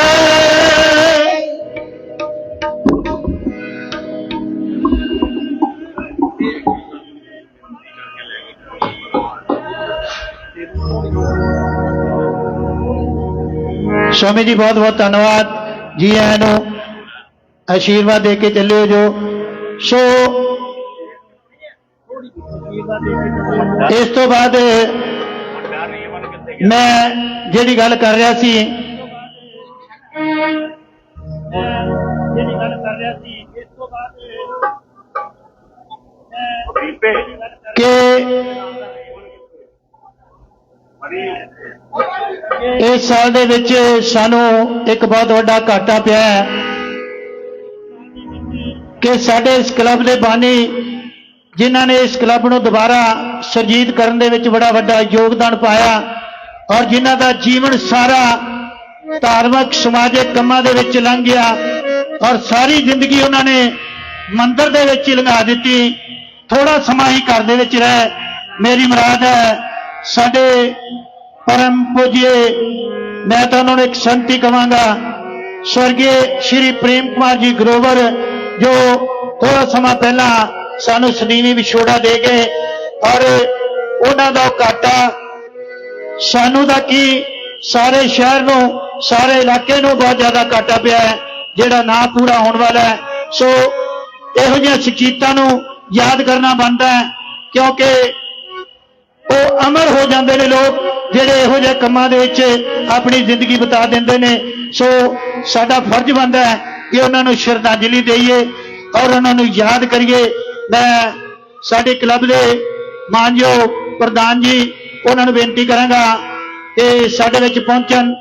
स्वामी जी बहुत बहुत धन्यवाद जी आया नु आशीर्वाद दे के चले जो। सो इस तो बाद मैं ਜਿਹੜੀ ਗੱਲ ਕਰ ਰਿਹਾ ਸੀ ਇਸ ਤੋਂ ਬਾਅਦ ਕਿ ਇਸ ਸਾਲ ਦੇ ਵਿੱਚ ਸਾਨੂੰ ਇੱਕ ਬਹੁਤ ਵੱਡਾ ਘਾਟਾ ਪਿਆ ਹੈ ਕਿ ਸਾਡੇ ਇਸ ਕਲੱਬ ਦੇ ਬਾਨੀ ਜਿਨ੍ਹਾਂ ਨੇ ਇਸ ਕਲੱਬ ਨੂੰ ਦੁਬਾਰਾ ਸੁਰਜੀਤ ਕਰਨ ਦੇ ਵਿੱਚ ਬੜਾ ਵੱਡਾ ਯੋਗਦਾਨ ਪਾਇਆ और जिन्हां दा जीवन सारा धार्मिक समाजिक कामां दे विच लंघ गया और सारी जिंदगी उन्होंने मंदिर दे विच लंघा दित्ती। थोड़ा समा ही घर दे विच रहे। मेरी मुराद है साडे परम पूज्य, मैं तो उन्होंने एक संती कहांगा, स्वर्गीय श्री प्रेम कुमार जी ग्रोवर, जो थोड़ा समा पहला सानू सदीवी विछोड़ा दे गए और उन्हां दा घाटा सानू दा की सारे शहर नूं सारे इलाके नूं बहुत ज्यादा घाटा पिया है, जिहड़ा ना पूरा होने वाला है। सो इहो जिहियां शखसीयतां नूं याद करना बनता है, क्योंकि वो अमर हो जाते हैं लोग जिहड़े इहो जिहे कामां दे विच अपनी जिंदगी बिता दिंदे ने। सो साडा फर्ज बनता है कि उन्हां नूं श्रद्धांजलि देईए और उन्हां नूं याद करिए। मैं साडे क्लब दे मानयोग प्रधान जी उन्हां नूं बेनती करांगा कि साडे विच पहुंचण।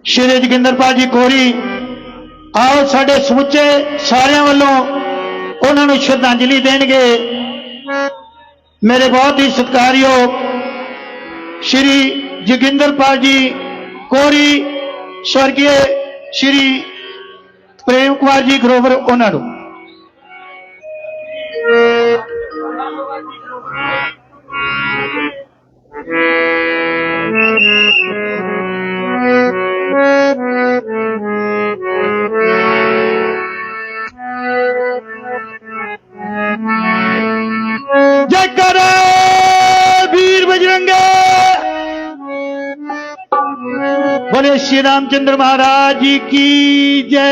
श्री जोगिंदरपाल जी कोरी, आओ साडे समुचे सारिਆਂ ਵੱਲੋਂ उन्हां नूं श्रद्धांजलि देणगे। मेरे बहुत ही सत्कारयोग श्री जोगिंदरपाल जी कोरी, स्वर्गीय श्री प्रेम कुमार जी ग्रोवर, उन्हां नूं जयकारा वीर बजरंगे, बोले श्री रामचंद्र महाराज जी की जय।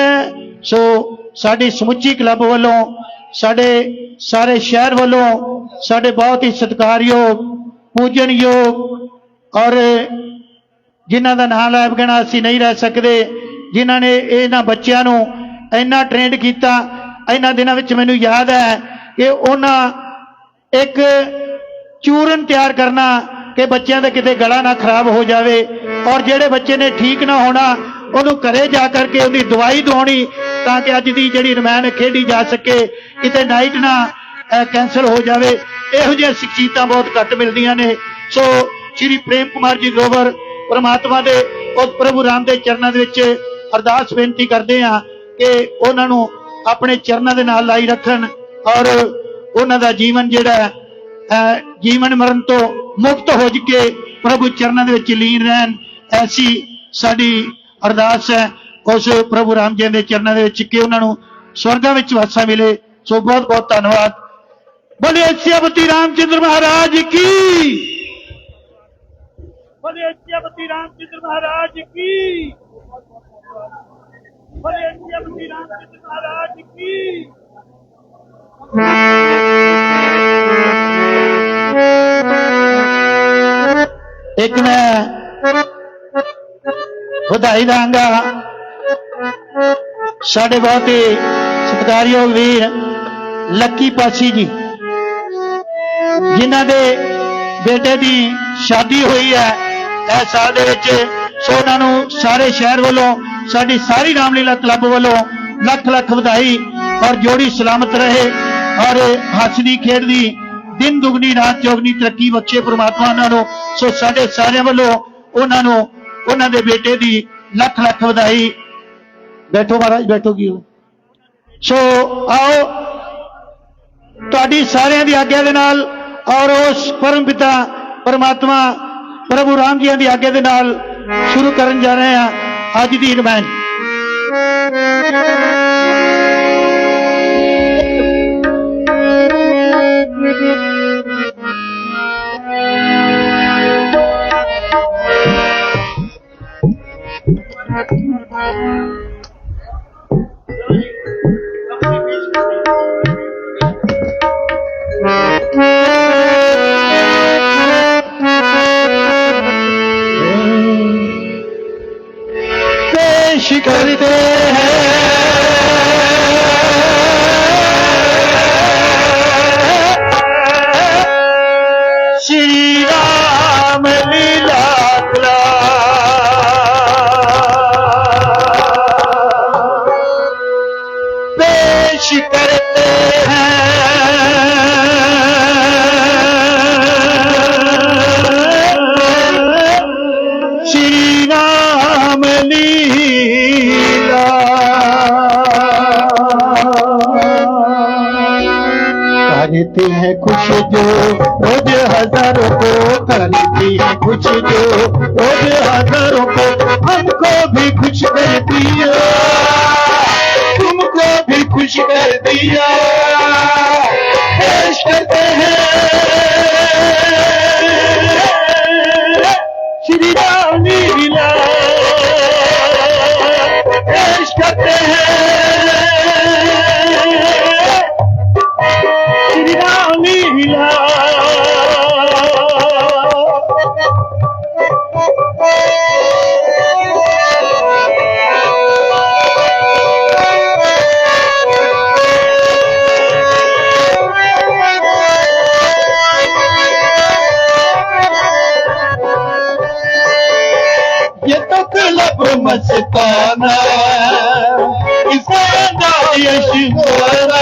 सो साडी समुची क्लब वालों, साडे सारे शहर वालों, साडे बहुत ही सत्कारयोग पूजनयोग और जिन्हां दा नाम लै बगैर असीं नहीं रह सकते, जिन्हां ने इन्हां बच्चियां नूं इन्ना ट्रेंड किया। इन्हां दिनां विच मैनूं याद है कि उन्हां एक चूरन तैयार करना कि बच्चों का किते गला ना खराब हो जाए, और जेड़े बच्चे ने ठीक ना होना उन्होंने घरे जा करके उनकी दवाई दवानी, ताकि अज की जी रमैन खेडी जा सके, किते नाइट ना कैंसल हो जाए। इहो जिहियां शख्सियतां बहुत घट मिलदियां ने। सो श्री प्रेम कुमार जी ग्रोवर परमात्मा दे उस प्रभु राम दे चरणों दे विच अरदास बेनती करते हैं कि उन्हां नूं अपने चरणों दे नाल लाई रखन और उन्हां दा जीवन जिहड़ा जीवन मरण तो मुक्त हो के प्रभु चरणों दे विच लीन रहन। ऐसी साडी अरदास है उस प्रभु राम जी के चरणों दे विच कि उन्हां नूं स्वर्गां विच वासा मिले। सो बहुत बहुत धन्यवाद। बोले सियापति रामचंद्र महाराज की, बोले सियापति रामचंद्र महाराज की, बोले सियापति रामचंद्र महाराज की। एक मैं बधाई दांगा साढ़े बहुत ही सत्कारयोग वीर लक्की पासी जी, जिन्हां दे बेटे की शादी हुई है इस साल दे विच। सो उन्हां नूं सारे शहर वालों, साडी सारी रामलीला क्लब वालों लख लख बधाई और जोड़ी सलामत रहे और हसदी खेडदी दिन दुगनी रात चौगनी तरक्की बख्शे परमात्मा उन्हां नूं। सो साडे सारे वालों उन्हां नूं उन्हां दे बेटे की लख लख बधाई। बैठो महाराज, बैठो की। सो आओ तुहाडी सारिਆਂ ਦੀ आग्या दे नाल और उस परम पिता परमात्मा प्रभु राम जी की आग्या दे नाल शुरू करन जा रहे हैं अज दी रमायण। पेश करते हैं करते हैं खुश जो रोज हजारों को करती है खुश जो रोज हजारों को हमको भी खुश कर दिया तुमको भी खुश कर दिया पेश करते हैं श्री राम लीला पेश करते हैं श्री राम लीला ये तो क्लब मस्ताना इसका यश बोला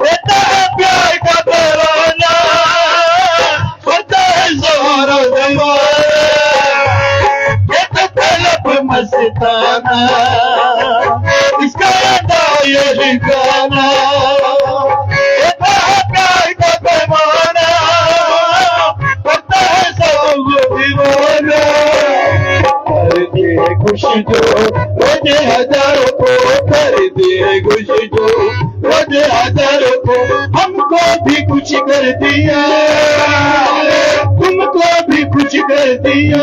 देता है प्यार का तराना होता है जोर दीवाना ये तो क्लब मस्ताना इसका यश गाना देता है प्यार का पैमाना होता है जोर दीवाना करते हैं खुश जो रोज हजारों को करते हैं खुश जो रोज हजारों को हमको भी कुछ कर दिया तुमको भी कुछ कर दिया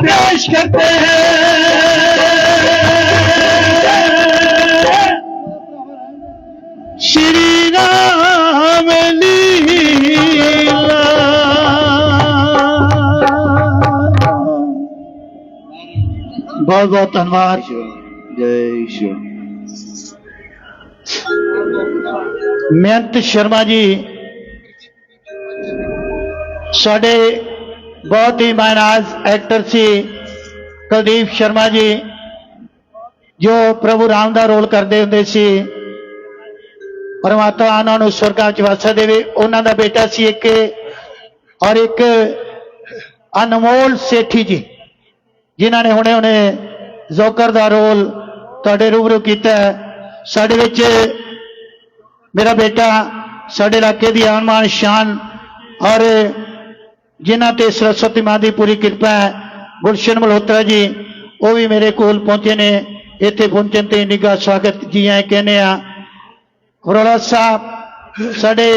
पेश करते हैं श्री राम लीला बहुत बहुत धन्यवाद जय श्री ਮਿਹਨਤ ਸ਼ਰਮਾ ਜੀ ਸਾਡੇ ਬਹੁਤ ਹੀ ਮਾਇਨਾਜ਼ ਐਕਟਰ ਸੀ ਕੁਲਦੀਪ ਸ਼ਰਮਾ ਜੀ ਜੋ ਪ੍ਰਭੂ ਰਾਮ ਦਾ ਰੋਲ ਕਰਦੇ ਹੁੰਦੇ ਸੀ ਪਰਮਾਤਮਾ ਉਹਨਾਂ ਨੂੰ ਸਵਰਗਾਂ ਵਿੱਚ ਵਾਸਾ ਦੇਵੇ ਉਹਨਾਂ ਦਾ ਬੇਟਾ ਸੀ ਇੱਕ ਔਰ ਇੱਕ ਅਨਮੋਲ ਸੇਠੀ ਜੀ ਜਿਨ੍ਹਾਂ ਨੇ ਹੁਣੇ ਜ਼ੋਕਰ ਦਾ ਰੋਲ ਤੁਹਾਡੇ ਰੂਬਰੂ ਕੀਤਾ ਸਾਡੇ ਵਿੱਚ मेरा बेटा साढ़े इलाके की आन मान शान और जिन्हां ते सरस्वती मां की पूरी कृपा है गुलशन मल्होत्रा जी वो भी मेरे कोल पहुंचे ने इत्थे पहुंचण ते निघा स्वागत जी आए कहने वरोला साहब साढ़े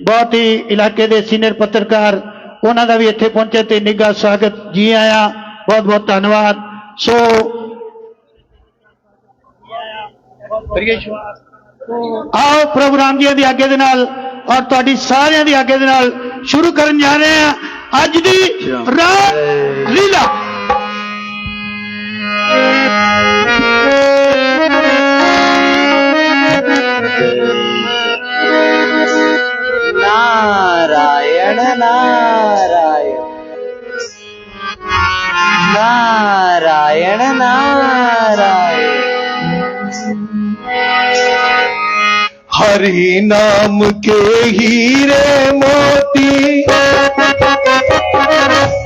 बहुत ही इलाके के सीनियर पत्रकार उन्हों का भी इत्थे पहुंचे ते निघा स्वागत जी आया बहुत बहुत धन्यवाद सो आओ प्रभु राम जी की आगे दे नाल और तुहाडी सारियां दी आगे दे नाल शुरू करन जा रहे हैं अज दी राम लीला नारायण नारायण नारायण नारायण हरि नाम के हीरे मोती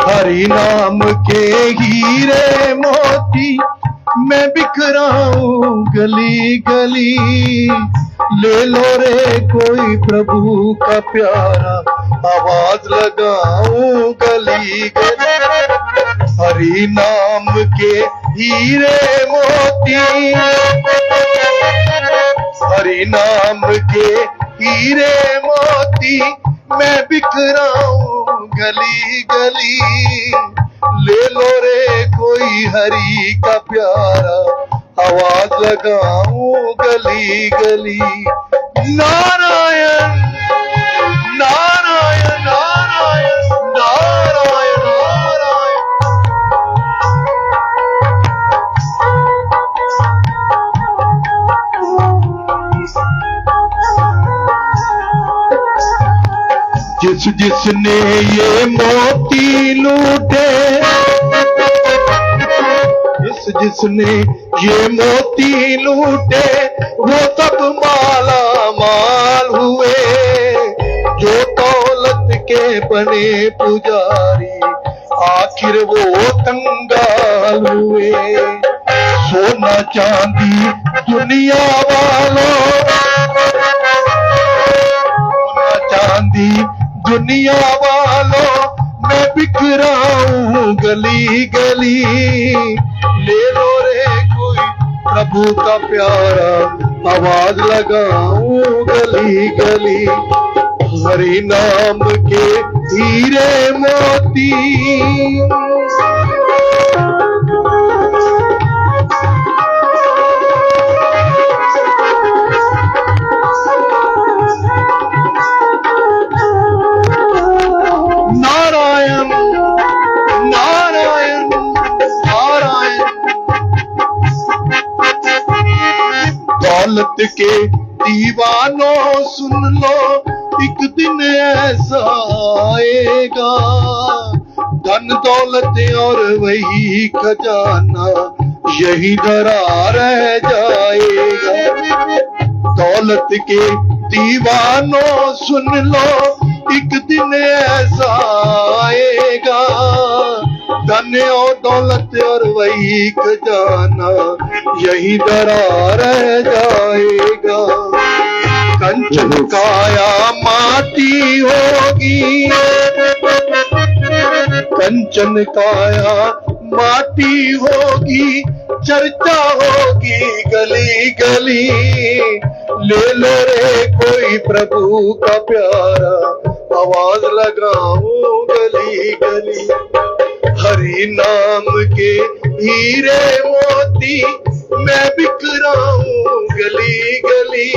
हरि नाम के हीरे मोती मैं बिखराऊं गली गली ले लो रे कोई प्रभु का प्यारा आवाज लगाऊं गली गली हरि नाम के हीरे मोती हरि नाम के हीरे मोती मैं बिखराऊं गली गली ले लो रे कोई हरि का प्यारा आवाज लगाऊं गली गली नारायण नारायण नारायण नारायण नारायण जिस जिसने ये मोती लूटे जिसने ये मोती लूटे वो सब माला माल हुए जो दौलत के बने पुजारी आखिर वो कंगाल हुए सोना चांदी दुनिया वालों दी दुनिया वालों मैं बिखराऊं गली गली, ले लो रे कोई प्रभु का प्यारा, आवाज लगाऊं गली गली। हरि नाम के हीरे मोती नारायण नारायण नारायण। दौलत के दीवानों सुन लो, एक दिन ऐसा आएगा, धन दौलत और वही खजाना यही धरा रह जाएगा। दौलत के दीवानों सुन लो, एक दिन ऐसा आएगा, धन और दौलत और वही खजाना यही धरा रह जाएगा। कंचन काया माटी होगी, कंचन काया माटी होगी, चर्चा होगी गली गली, ले लो रे कोई प्रभु का प्यारा, आवाज लगाऊं गली गली। हरि नाम के हीरे मोती मैं बिखराऊं गली गली,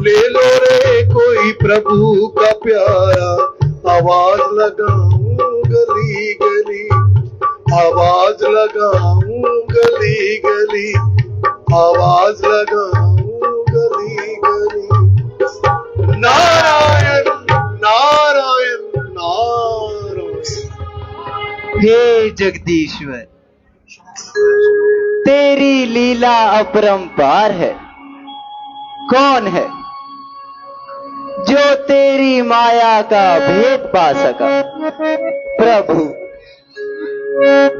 ले लो रे कोई प्रभु का प्यारा, आवाज लगाऊं गली गली, आवाज लगाऊं गली गली, आवाज लगाऊं गली गली। नारायण नारायण नारायण। हे जगदीश्वर, तेरी लीला अपरंपार है। कौन है जो तेरी माया का भेद पा सका? प्रभु,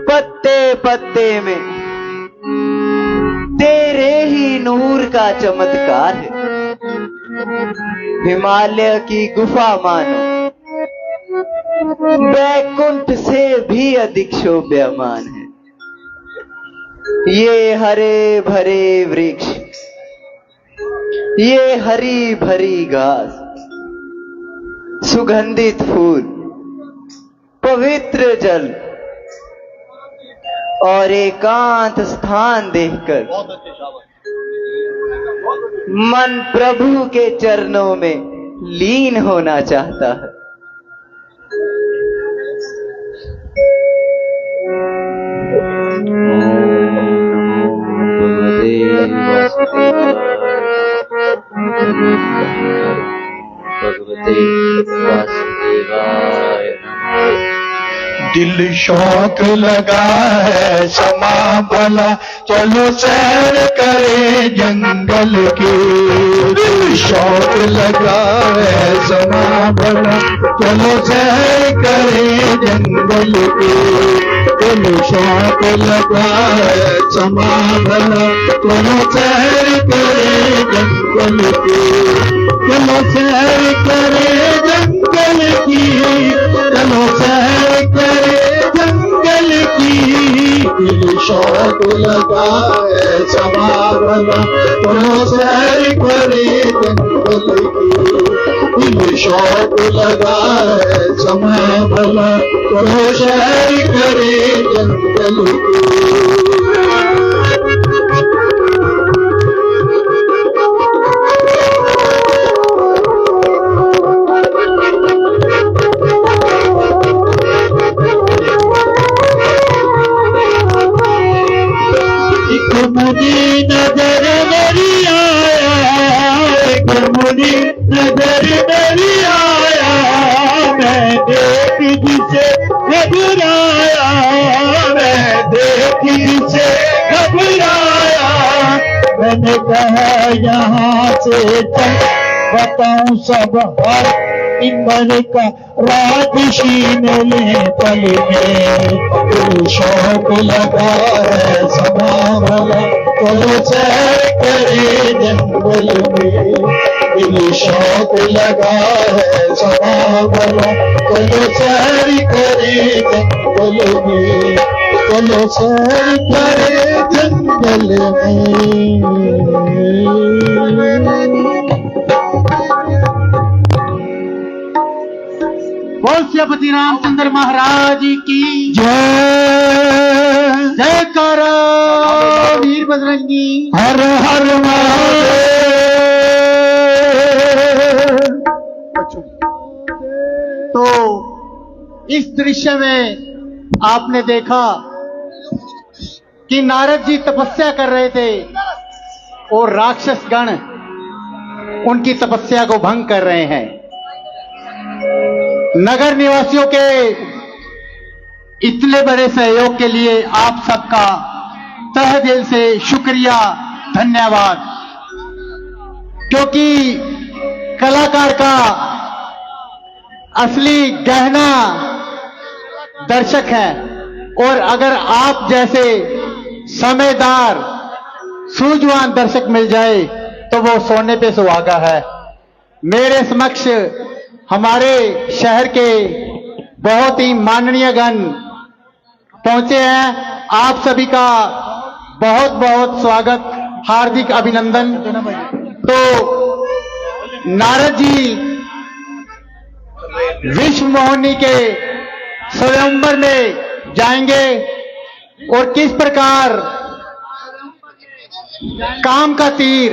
पत्ते पत्ते में तेरे ही नूर का चमत्कार है। हिमालय की गुफा मानो वैकुंठ से भी अधिक शोभ्यमान है। ये हरे भरे वृक्ष, ये हरी भरी घास, सुगंधित फूल, पवित्र जल और एकांत स्थान देखकर मन प्रभु के चरणों में लीन होना चाहता है। दिल शौक लगा है समा भला, चलो सैर करे जंगल के। दिल शौक लगा है समा भला, चलो सैर करे जंगल के। दिल शौक लगा है समा भला, चलो सैर करे जंगल के। चलो सैर करे जंगल की, चलो सैर करे जंगल की। दिल शौक लगा है समा भला, चलो सैर करे जंगल की। दिल शौक लगा है समा भला, चलो सैर करे जंगल की। मुझे नजर नहीं आया, मुझे नजर नहीं आया, मैं देख जिसे घबराया, मैं देख जिसे घबराया। मैंने कहा यहाँ से चल, बताऊं सब हर इंद्र का राज छीन ले पल में। दिल शौक लगा है समा भला, चलो सैर करे जंगल में। दिल शौक लगा है समा बोलो चलो सैर करे जंगल में चलो सैर करे जंगल में। बोल श्रीपति रामचंद्र महाराज की जय जयकारा वीर बजरंगी। हर हर महादेव। तो इस दृश्य में आपने देखा कि नारद जी तपस्या कर रहे थे और राक्षस गण उनकी तपस्या को भंग कर रहे हैं। नगर निवासियों के इतने बड़े सहयोग के लिए आप सबका तहे दिल से शुक्रिया, धन्यवाद। क्योंकि कलाकार का असली गहना दर्शक है, और अगर आप जैसे समझदार सूझवान दर्शक मिल जाए तो वो सोने पे सुहागा है। मेरे समक्ष हमारे शहर के बहुत ही माननीय गण पहुंचे हैं। आप सभी का बहुत बहुत स्वागत, हार्दिक अभिनंदन। तो नारद जी विश्व मोहिनी के स्वयंवर में जाएंगे और किस प्रकार काम का तीर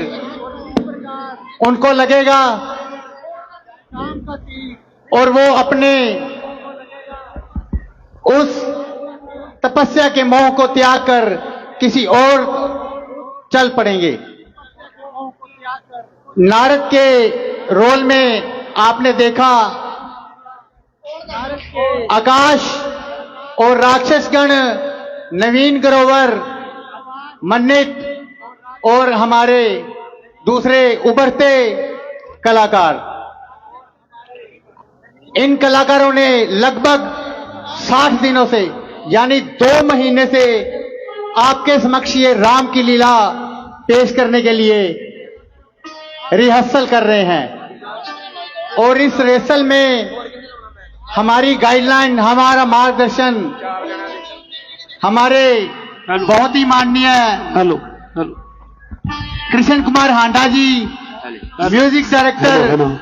उनको लगेगा और वो अपने उस तपस्या के मोह को त्याग कर किसी और चल पड़ेंगे। नारद के रोल में आपने देखा आकाश और राक्षसगण, नवीन ग्रोवर, मन्नित और हमारे दूसरे उभरते कलाकार। इन कलाकारों ने लगभग 60 दिनों से यानी 2 महीने से आपके समक्ष ये राम की लीला पेश करने के लिए रिहर्सल कर रहे हैं। और इस रिहर्सल में हमारी गाइडलाइन, हमारा मार्गदर्शन हमारे बहुत ही माननीय कृष्ण कुमार हांडा जी, म्यूजिक डायरेक्टर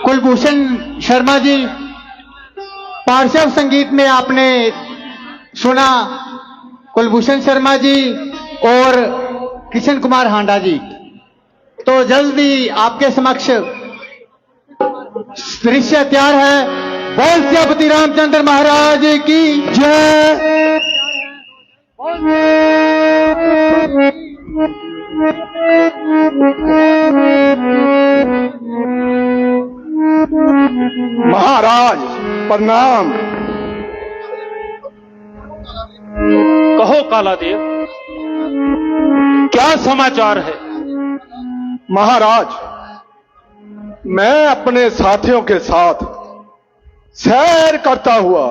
कुलभूषण शर्मा जी, पार्श्व संगीत में आपने सुना कुलभूषण शर्मा जी और कृष्ण कुमार हांडा जी। तो जल्दी आपके समक्ष दृश्य तैयार है। बोल श्रीपति रामचंद्र महाराज की जय। महाराज प्रणाम। कहो कालादेव, क्या समाचार है? महाराज, मैं अपने साथियों के साथ सैर करता हुआ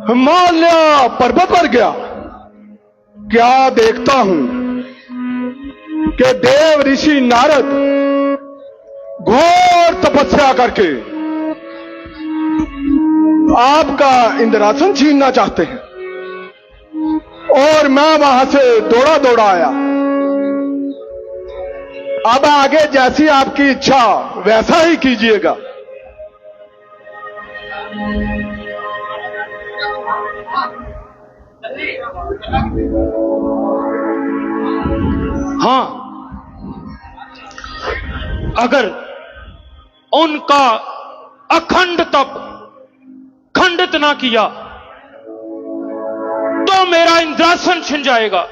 हिमालय पर्वत पर गया। क्या देखता हूं कि देव ऋषि नारद घोर तपस्या करके आपका इंद्रासन छीनना चाहते हैं, और मैं वहां से दौड़ा दौड़ा आया। अब आगे जैसी आपकी इच्छा वैसा ही कीजिएगा। हाँ, अगर उनका अखंड तप खंडित ना किया तो मेरा इंद्रासन छिन जाएगा।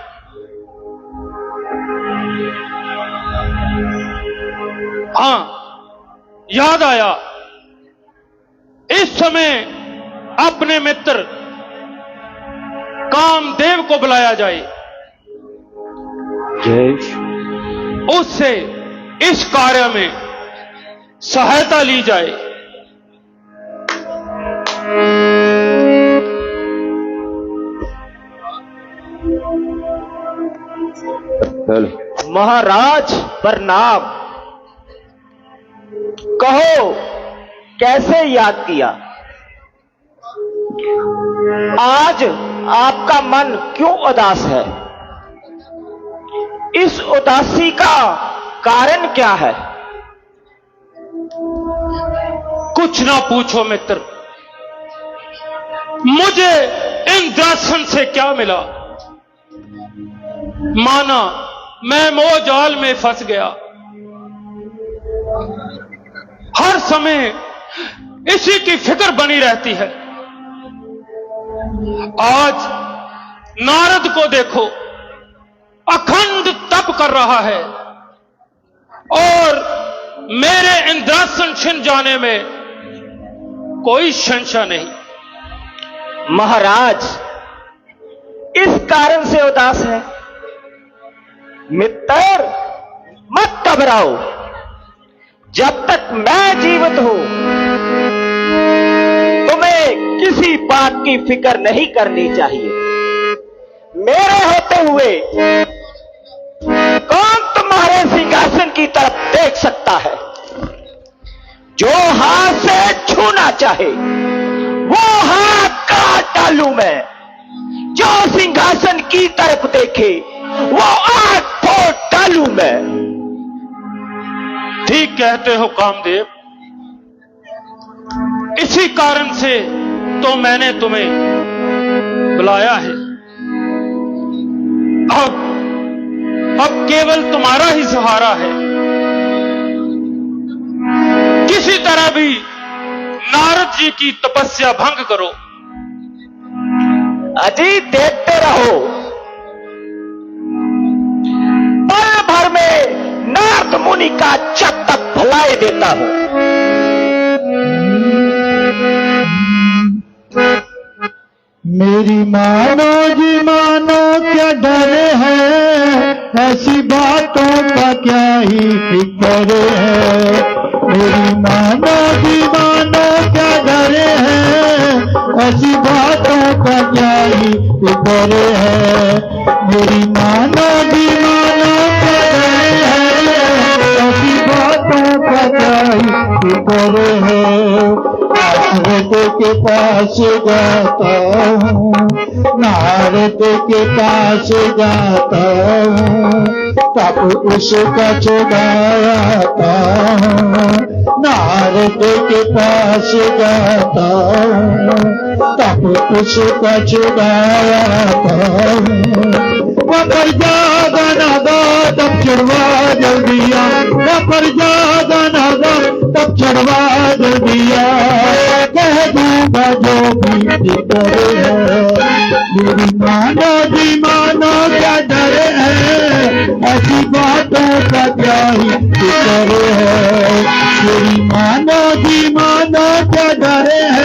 हाँ, याद आया, इस समय अपने मित्र कामदेव को बुलाया जाए, उससे इस कार्य में सहायता ली जाए। महाराज प्रणाम। कहो कैसे याद किया? आज आपका मन क्यों उदास है? इस उदासी का कारण क्या है? कुछ ना पूछो मित्र, मुझे इंद्रासन से क्या मिला। माना मैं मोह जाल में फंस गया, हर समय इसी की फिक्र बनी रहती है। आज नारद को देखो, अखंड तप कर रहा है और मेरे इंद्रासन छिन जाने में कोई संशय नहीं। महाराज इस कारण से उदास है। मित्र मत घबराओ, जब तक मैं जीवित हूं तुम्हें किसी बात की फिक्र नहीं करनी चाहिए। मेरे होते हुए कौन तुम्हारे सिंहासन की तरफ देख सकता है? जो हाथ से छूना चाहे वो हाथ काट डालूं मैं। जो सिंहासन की तरफ देखे वो आंख फोड़ डालूं मैं। ठीक कहते हो कामदेव, इसी कारण से तो मैंने तुम्हें बुलाया है। अब केवल तुम्हारा ही सहारा है। किसी तरह भी नारद जी की तपस्या भंग करो। अजी देखते रहो, पल भर में नारद मुनि का जब तक भलाई देता हूं। मेरी मानो जी मानो क्या डर है, ऐसी बातों का क्या ही फिक्र है। मेरी मानो जी मानो क्या डर है, ऐसी बातों का क्या ही फिक्र है। मेरी मानो जी मानो क्या डर है, ऐसी बातों का क्या ही फिक्र है। नारद के पास जाता हूँ, नारद के पास जाता हूँ, तब उसका छुड़ाता हूँ। नारद के पास जाता हूँ, तब उसका छुड़ाता हूँ। पर ज्यादा नादा तब चढ़वा जल्दिया, पर ज्यादा नादा तब चढ़वा जल्दिया। कह दूंगा जो भी जिक्र है। मेरी मानो जी मानो क्या डर है, ऐसी बातों का क्या ही फिक्र है। मेरी मानो जी मानो क्या डर है,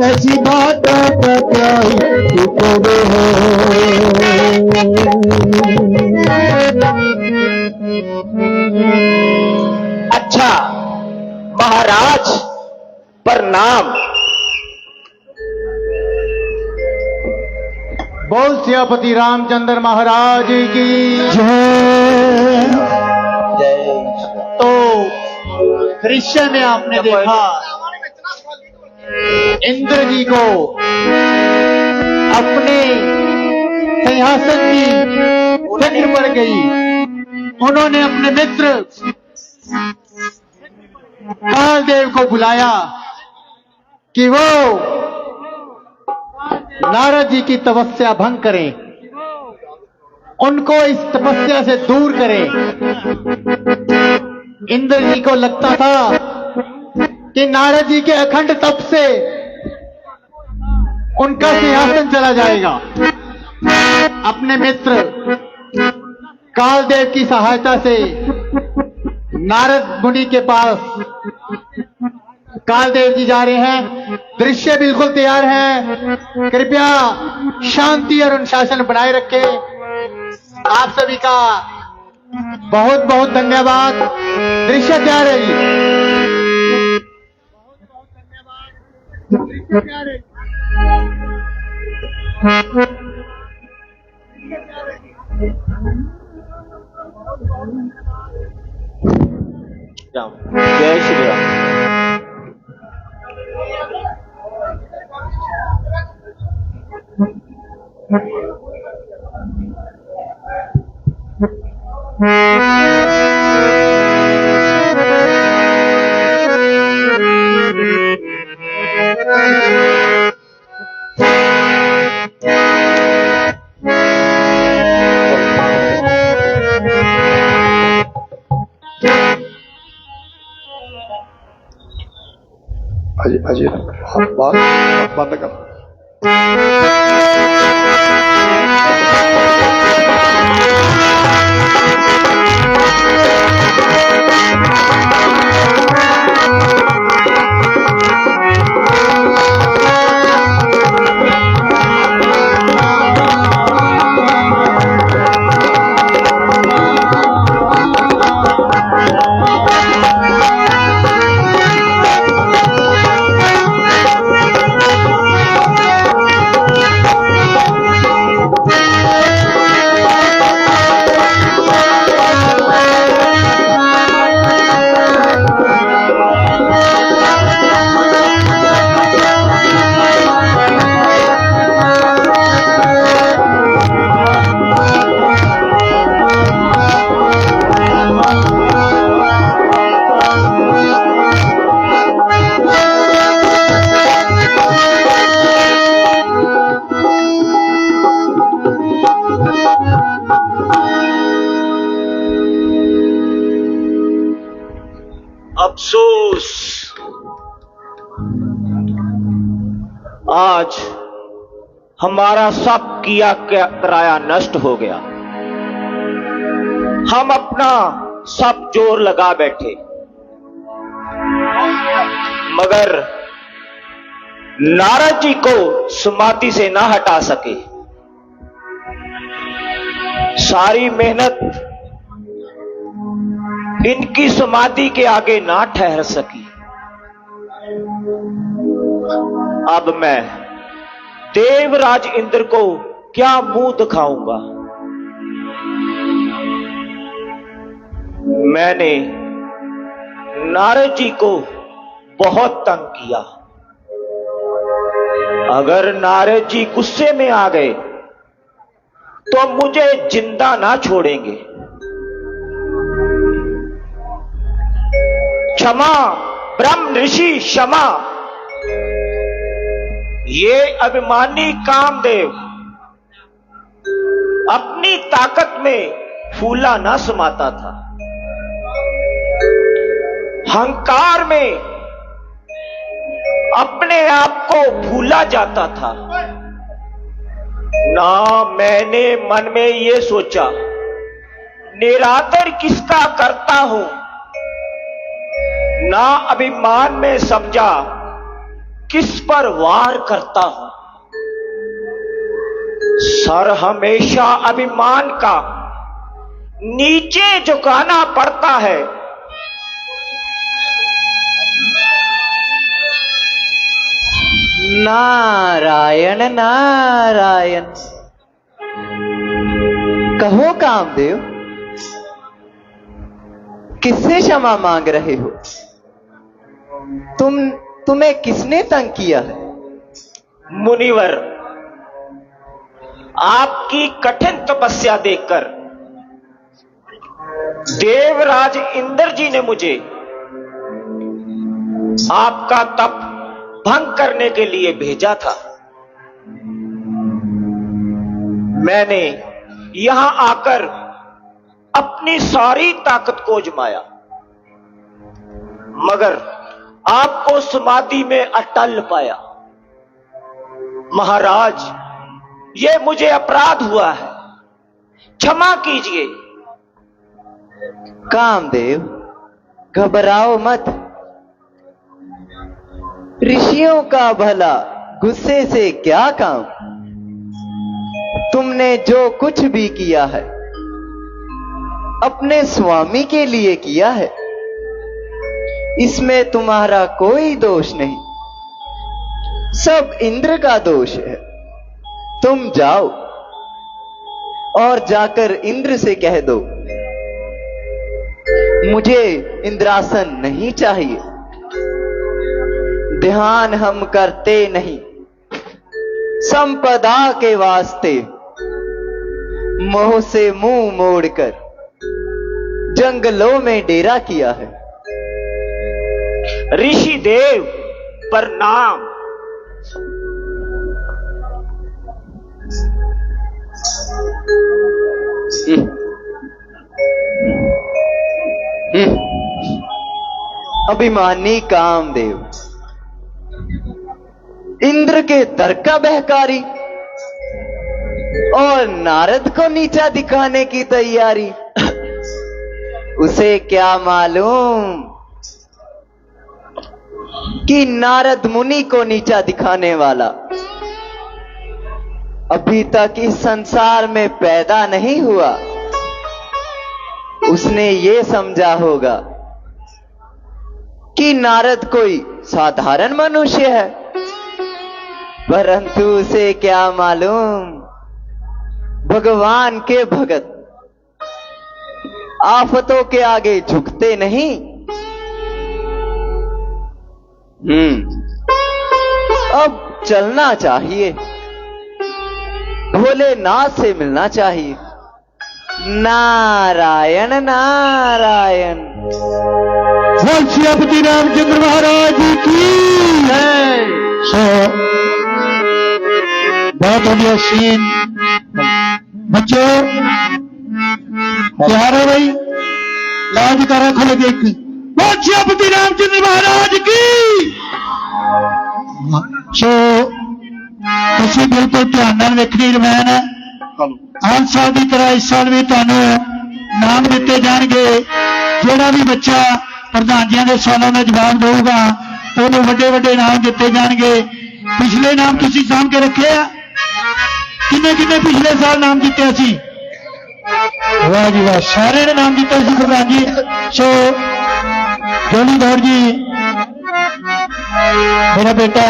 ऐसी बातों का क्या ही फिक्र अच्छा महाराज प्रणाम। बोल सियापति रामचंद्र महाराज की जय। तो दृश्य में आपने देखा इंद्र जी को अपने सिंहासन की फिक्र पड़ गई। उन्होंने अपने मित्र कालदेव को बुलाया कि वो नारद जी की तपस्या भंग करें, उनको इस तपस्या से दूर करें। इंद्र जी को लगता था कि नारद जी के अखंड तप से उनका सिंहासन चला जाएगा। अपने मित्र कालदेव की सहायता से नारद मुनि के पास कालदेव जी जा रहे हैं। दृश्य बिल्कुल तैयार है। कृपया शांति और अनुशासन बनाए रखें। आप सभी का बहुत बहुत धन्यवाद। दृश्य तैयार है जी। जय श्री राम। अजय बात बंद कर। अफसोस, आज हमारा सब किया कराया नष्ट हो गया। हम अपना सब जोर लगा बैठे, मगर नारद जी को समाधि से ना हटा सके। सारी मेहनत इनकी समाधि के आगे ना ठहर सकी। अब मैं देवराज इंद्र को क्या मुंह दिखाऊंगा। मैंने नारद जी को बहुत तंग किया। अगर नारद जी गुस्से में आ गए तो मुझे जिंदा ना छोड़ेंगे। क्षमा ब्रह्म ऋषि क्षमा। ये अभिमानी कामदेव अपनी ताकत में फूला ना समाता था। अहंकार में अपने आप को भूला जाता था। ना मैंने मन में ये सोचा निरादर किसका करता हूं, ना अभिमान में समझा किस पर वार करता हूं। सर हमेशा अभिमान का नीचे झुकाना पड़ता है। नारायण नारायण। कहो कामदेव, किससे क्षमा मांग रहे हो? तुम्हें किसने तंग किया है? मुनिवर, आपकी कठिन तपस्या देखकर देवराज इंद्र जी ने मुझे आपका तप भंग करने के लिए भेजा था। मैंने यहां आकर अपनी सारी ताकत को आजमाया, मगर आपको समाधि में अटल पाया। महाराज, ये मुझे अपराध हुआ है, क्षमा कीजिए। कामदेव, घबराओ मत। ऋषियों का भला गुस्से से क्या काम। तुमने जो कुछ भी किया है अपने स्वामी के लिए किया है, इसमें तुम्हारा कोई दोष नहीं, सब इंद्र का दोष है। तुम जाओ और जाकर इंद्र से कह दो मुझे इंद्रासन नहीं चाहिए। ध्यान हम करते नहीं, संपदा के वास्ते मोह से मुंह मोड़कर जंगलों में डेरा किया है। ऋषि देव प्रणाम। अभिमानी कामदेव, इंद्र के दर का बहकारी और नारद को नीचा दिखाने की तैयारी। उसे क्या मालूम कि नारद मुनि को नीचा दिखाने वाला अभी तक इस संसार में पैदा नहीं हुआ। उसने ये समझा होगा कि नारद कोई साधारण मनुष्य है, परंतु उसे क्या मालूम भगवान के भगत आफतों के आगे झुकते नहीं। अब चलना चाहिए, भोलेनाथ से मिलना चाहिए। नारायण नारायण। बोल सियापति रामचंद्र महाराज की जय। सो बहुत बढ़िया सीन। बच्चों तैयार हो भाई, लाज का रखो देख। बोल सियापति रामचंद्र महाराज की। सो ਤੁਸੀਂ ਬਿਲਕੁਲ ਧਿਆਨ ਨਾਲ ਵੇਖਣੀ ਰਮਾਇਣ ਹੈ। ਹਰ ਸਾਲ ਦੀ ਤਰ੍ਹਾਂ ਇਸ ਸਾਲ ਵੀ ਤੁਹਾਨੂੰ ਨਾਮ ਦਿੱਤੇ ਜਾਣਗੇ। ਜਿਹੜਾ ਵੀ ਬੱਚਾ ਪ੍ਰਧਾਨ ਜੀਆਂ ਦੇ ਸਵਾਲਾਂ ਦਾ ਜਵਾਬ ਦੇਊਗਾ ਉਹਨੂੰ ਵੱਡੇ ਵੱਡੇ ਨਾਮ ਦਿੱਤੇ ਜਾਣਗੇ। ਪਿਛਲੇ ਨਾਮ ਤੁਸੀਂ ਸਾਂਭ ਕੇ ਰੱਖੇ ਆ? ਕਿੰਨੇ ਕਿੰਨੇ ਪਿਛਲੇ ਸਾਲ ਨਾਮ ਦਿੱਤੇ ਸੀ? ਵਾਹ ਜੀ ਵਾਹ, ਸਾਰਿਆਂ ਨੇ ਨਾਮ ਦਿੱਤੇ ਸੀ ਪ੍ਰਧਾਨ ਜੀ। ਸੋ ਜੋਨੀ ਗੌਰ ਜੀ ਮੇਰਾ ਬੇਟਾ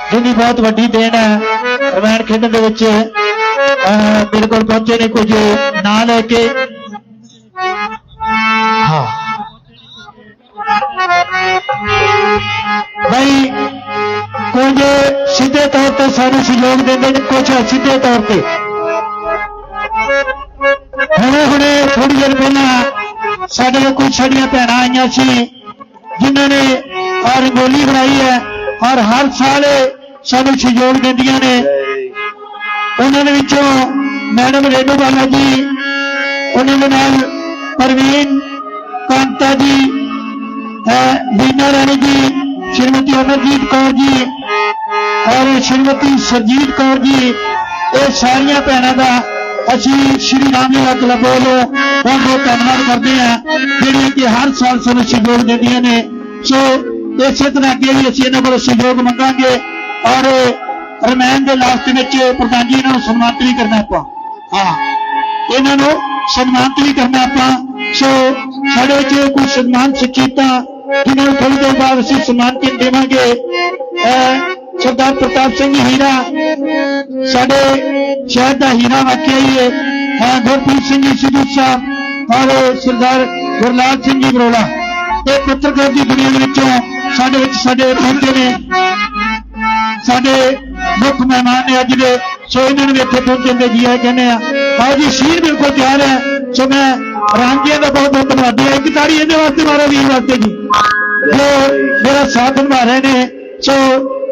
जिनकी बहुत वड्डी देन है रमायण खेडन दे विच मेरे को पहुंचे ने कुछ ना लेके। हाँ भाई कुछ सीधे तौर पर सानू सहयोग देंगे, कुछ सीधे तौर पर। हुणे थोड़ी देर पहला साडे कुछ साडियां भैणां आईयां सी जिन्होंने रंगोली बनाई है और हर साल सानू सहयोग देंदियां ने। उन्होंने विचों मैडम रेणु बाला जी, उन्होंने नाल परवीन कांता जी, मीना रानी जी, श्रीमती अमरजीत कौर जी और श्रीमती सरजीत कौर जी, ये सारिया भैनों का असी श्री रामलीला क्लब वालों बहुत बहुत धन्यवाद करते हैं जिहड़ियां कि हर साल सानू सहयोग देंदियां ने। सो इसे तरह अगे भी असीं इन्हां कोलों सहयोग मंगांगे और रमायण के लास्ट में प्रधान जी इन्होंने सम्मानित भी करना आपां। हाँ इन्होंने सम्मानित भी करना आपां। सो साढ़े कुछ सम्मान शख्सियतां जिन्होंने थोड़ी देर बाद असीं सम्मान के देवांगे। सरदार प्रताप सिंह हीरा साढ़े शहर का हीरा वाकई है। गुरप्रीत सिंह जी सिद्धू साहब और सरदार गुरलाल सिंह जी बरोला, ये पत्रकार की दुनिया में साढ़े पहुंचे ने, साढ़े मुख्य मेहमान ने अज दे। सो इन्होंने भी इतने पहुंचे जी है कहने। आओ जी सीन बिल्कुल तैयार है। सो मैं रामजिया का बहुत बहुत धन्यवाद है। एक ताड़ी इन्हें वास्ते मारा वीर वास्ते जी जो मेरा साथ निभा रहे ने। सो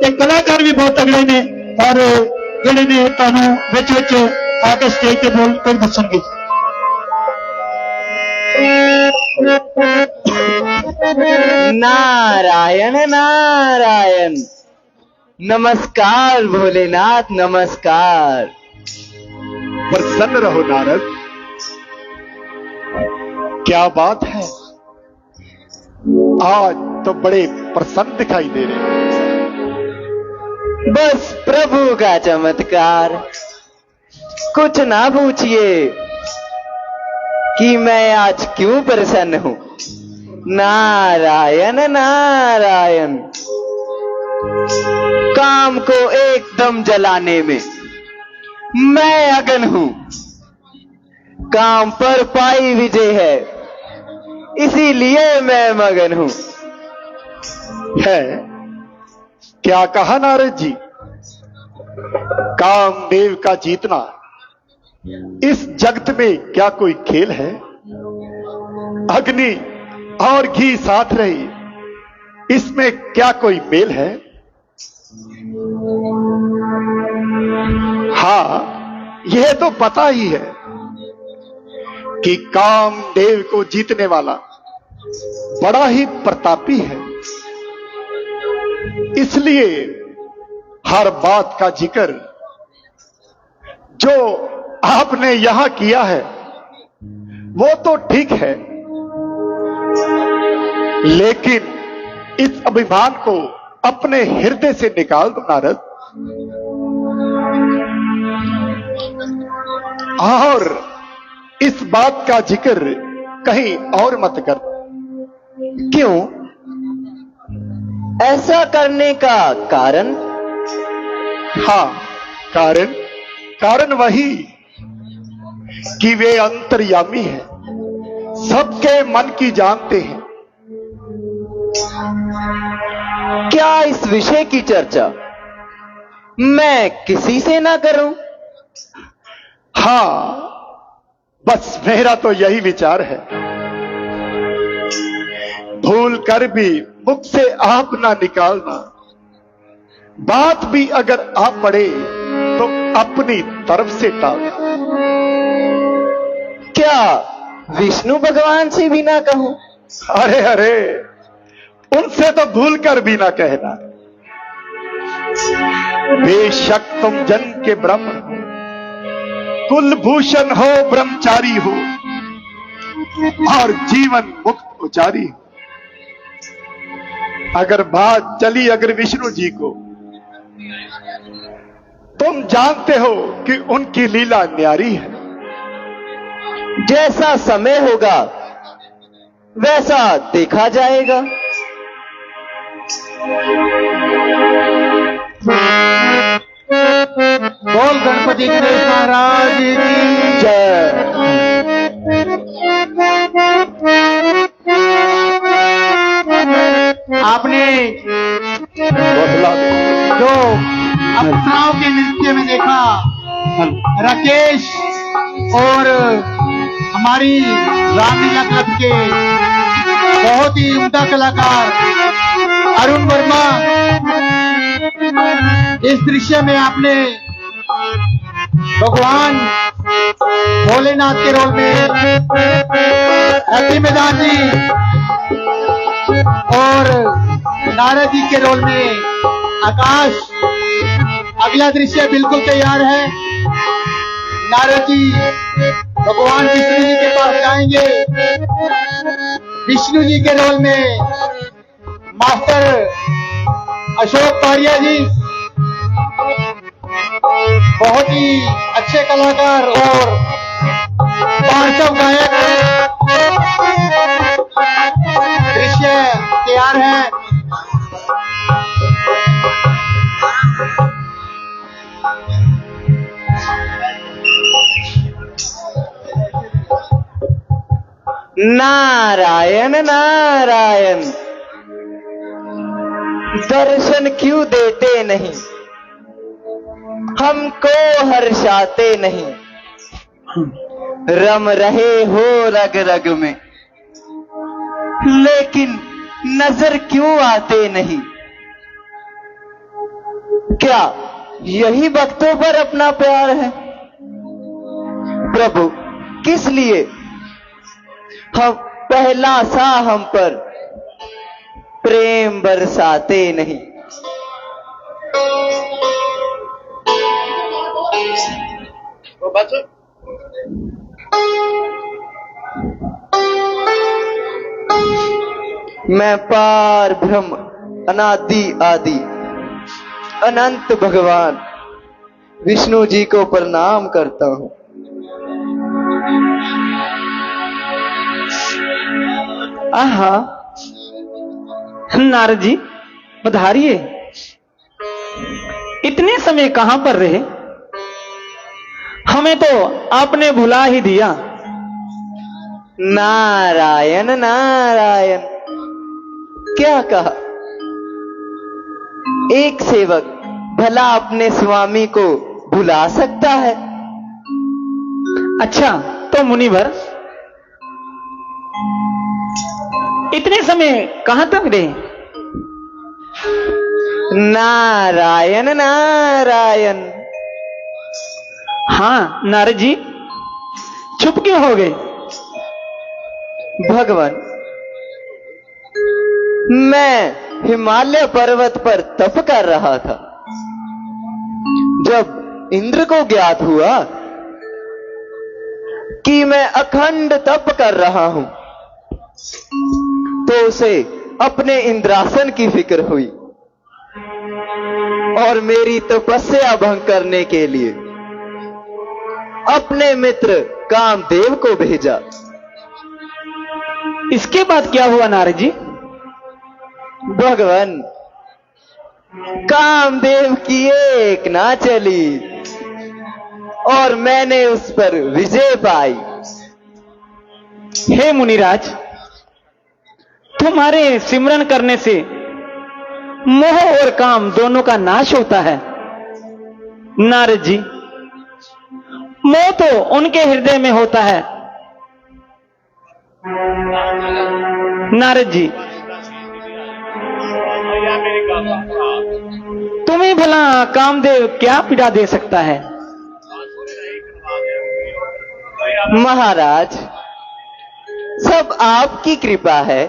एक कलाकार भी बहुत तगड़े ने और जिहड़े ने तुहानूं विच विच आके स्टेज पे बोल कर दसणगे। नारायण नारायण। नमस्कार भोलेनाथ, नमस्कार। प्रसन्न रहो नारद, क्या बात है, आज तो बड़े प्रसन्न दिखाई दे रहे हैं। बस प्रभु का चमत्कार। कुछ ना पूछिए कि मैं आज क्यों प्रसन्न हूं। नारायण नारायण। काम को एकदम जलाने में मैं अगन हूं। काम पर पाई विजय है, इसीलिए मैं मगन हूं। है क्या कहा नारद जी? कामदेव का जीतना इस जगत में क्या कोई खेल है? अग्नि और घी साथ रही, इसमें क्या कोई मेल है? हाँ, यह तो पता ही है कि कामदेव को जीतने वाला बड़ा ही प्रतापी है। इसलिए हर बात का जिक्र जो आपने यहां किया है वो तो ठीक है, लेकिन इस अभिमान को अपने हृदय से निकाल दो नारद, और इस बात का जिक्र कहीं और मत कर। क्यों? ऐसा करने का कारण? हाँ, कारण वही कि वे अंतर्यामी हैं, सबके मन की जानते हैं। क्या इस विषय की चर्चा मैं किसी से ना करूं? हाँ, बस मेरा तो यही विचार है। भूल कर भी मुख से आप ना निकालना। बात भी अगर आप पड़े तो अपनी तरफ से टालना। क्या विष्णु भगवान से भी ना कहूं? अरे, उनसे तो भूल कर भी ना कहना। बेशक तुम जन के ब्रह्म हो, कुलभूषण हो, ब्रह्मचारी हो और जीवन मुक्त उचारी हो। अगर बात चली अगर विष्णु जी को, तुम जानते हो कि उनकी लीला न्यारी है। जैसा समय होगा वैसा देखा जाएगा। बोल गणपति गणेश महाराज की जय। आपने जो अप्सराओं के नृत्य में देखा, राकेश और हमारी रामलीला क्लब के बहुत ही उम्दा कलाकार अरुण वर्मा, इस दृश्य में आपने भगवान भोलेनाथ के रोल में हैप्पी मैदान जी और नारद जी के रोल में आकाश। अगला दृश्य बिल्कुल तैयार है। नारद जी भगवान विष्णु जी के पास जाएंगे। विष्णु जी के रोल में मास्टर अशोक पारिया जी, बहुत ही अच्छे कलाकार और पार्श्व गायक। दृश्य तैयार है। नारायण नारायण, दर्शन क्यों देते नहीं, हमको हर्षाते नहीं। रम रहे हो रग रग में, लेकिन नजर क्यों आते नहीं। क्या यही भक्तों पर अपना प्यार है? प्रभु, किस लिए हम पहला सा हम पर प्रेम बरसाते नहीं। मैं पार ब्रह्म अनादि आदि अनंत भगवान विष्णु जी को प्रणाम करता हूं। आहा, नारद जी पधारिए। इतने समय कहां पर रहे? हमें तो आपने भुला ही दिया। नारायण नारायण, क्या कहा? एक सेवक भला अपने स्वामी को भुला सकता है? अच्छा तो मुनिवर इतने समय कहां तक रहे? नारायण नारायण। हाँ नारद जी, चुप क्यों हो गए? भगवान, मैं हिमालय पर्वत पर तप कर रहा था। जब इंद्र को ज्ञात हुआ कि मैं अखंड तप कर रहा हूं, तो उसे अपने इंद्रासन की फिक्र हुई और मेरी तपस्या भंग करने के लिए अपने मित्र कामदेव को भेजा। इसके बाद क्या हुआ नारद जी? भगवान, कामदेव की एक ना चली और मैंने उस पर विजय पाई। हे मुनिराज, तुम्हारे सिमरन करने से मोह और काम दोनों का नाश होता है। नारद जी, मोह तो उनके हृदय में होता है। नारद जी, तुम्हें भला कामदेव क्या पीड़ा दे सकता है? महाराज, सब आपकी कृपा है।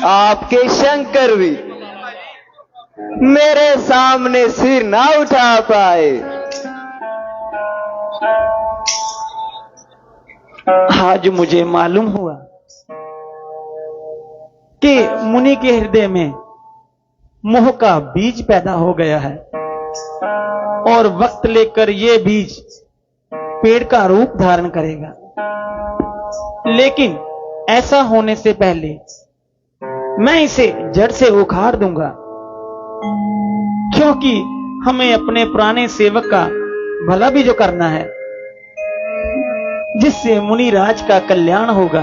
आपके शंकर भी मेरे सामने सिर ना उठा पाए। आज मुझे मालूम हुआ कि मुनि के हृदय में मोह का बीज पैदा हो गया है और वक्त लेकर यह बीज पेड़ का रूप धारण करेगा। लेकिन ऐसा होने से पहले मैं इसे जड़ से उखाड़ दूंगा, क्योंकि हमें अपने पुराने सेवक का भला भी जो करना है, जिससे मुनिराज का कल्याण होगा।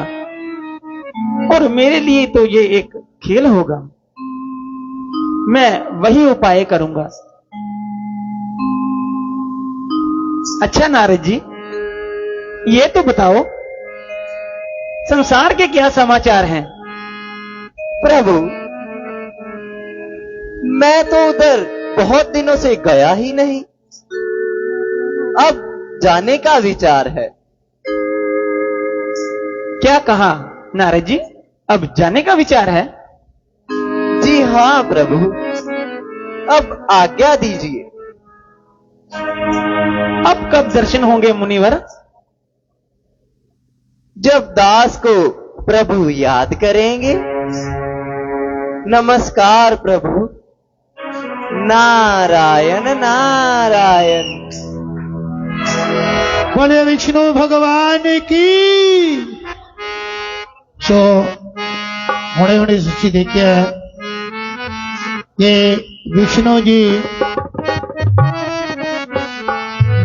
और मेरे लिए तो ये एक खेल होगा। मैं वही उपाय करूंगा। अच्छा नारद जी, ये तो बताओ संसार के क्या समाचार हैं? प्रभु, मैं तो उधर बहुत दिनों से गया ही नहीं। अब जाने का विचार है। क्या कहा नारद जी? अब जाने का विचार है? जी हाँ प्रभु, अब आज्ञा दीजिए। अब कब दर्शन होंगे मुनिवर? जब दास को प्रभु याद करेंगे। नमस्कार प्रभु। नारायण नारायण। बोले विष्णु भगवान की। सो ਹੁਣੇ ਤੁਸੀਂ ਦੇਖਿਆ कि विष्णु जी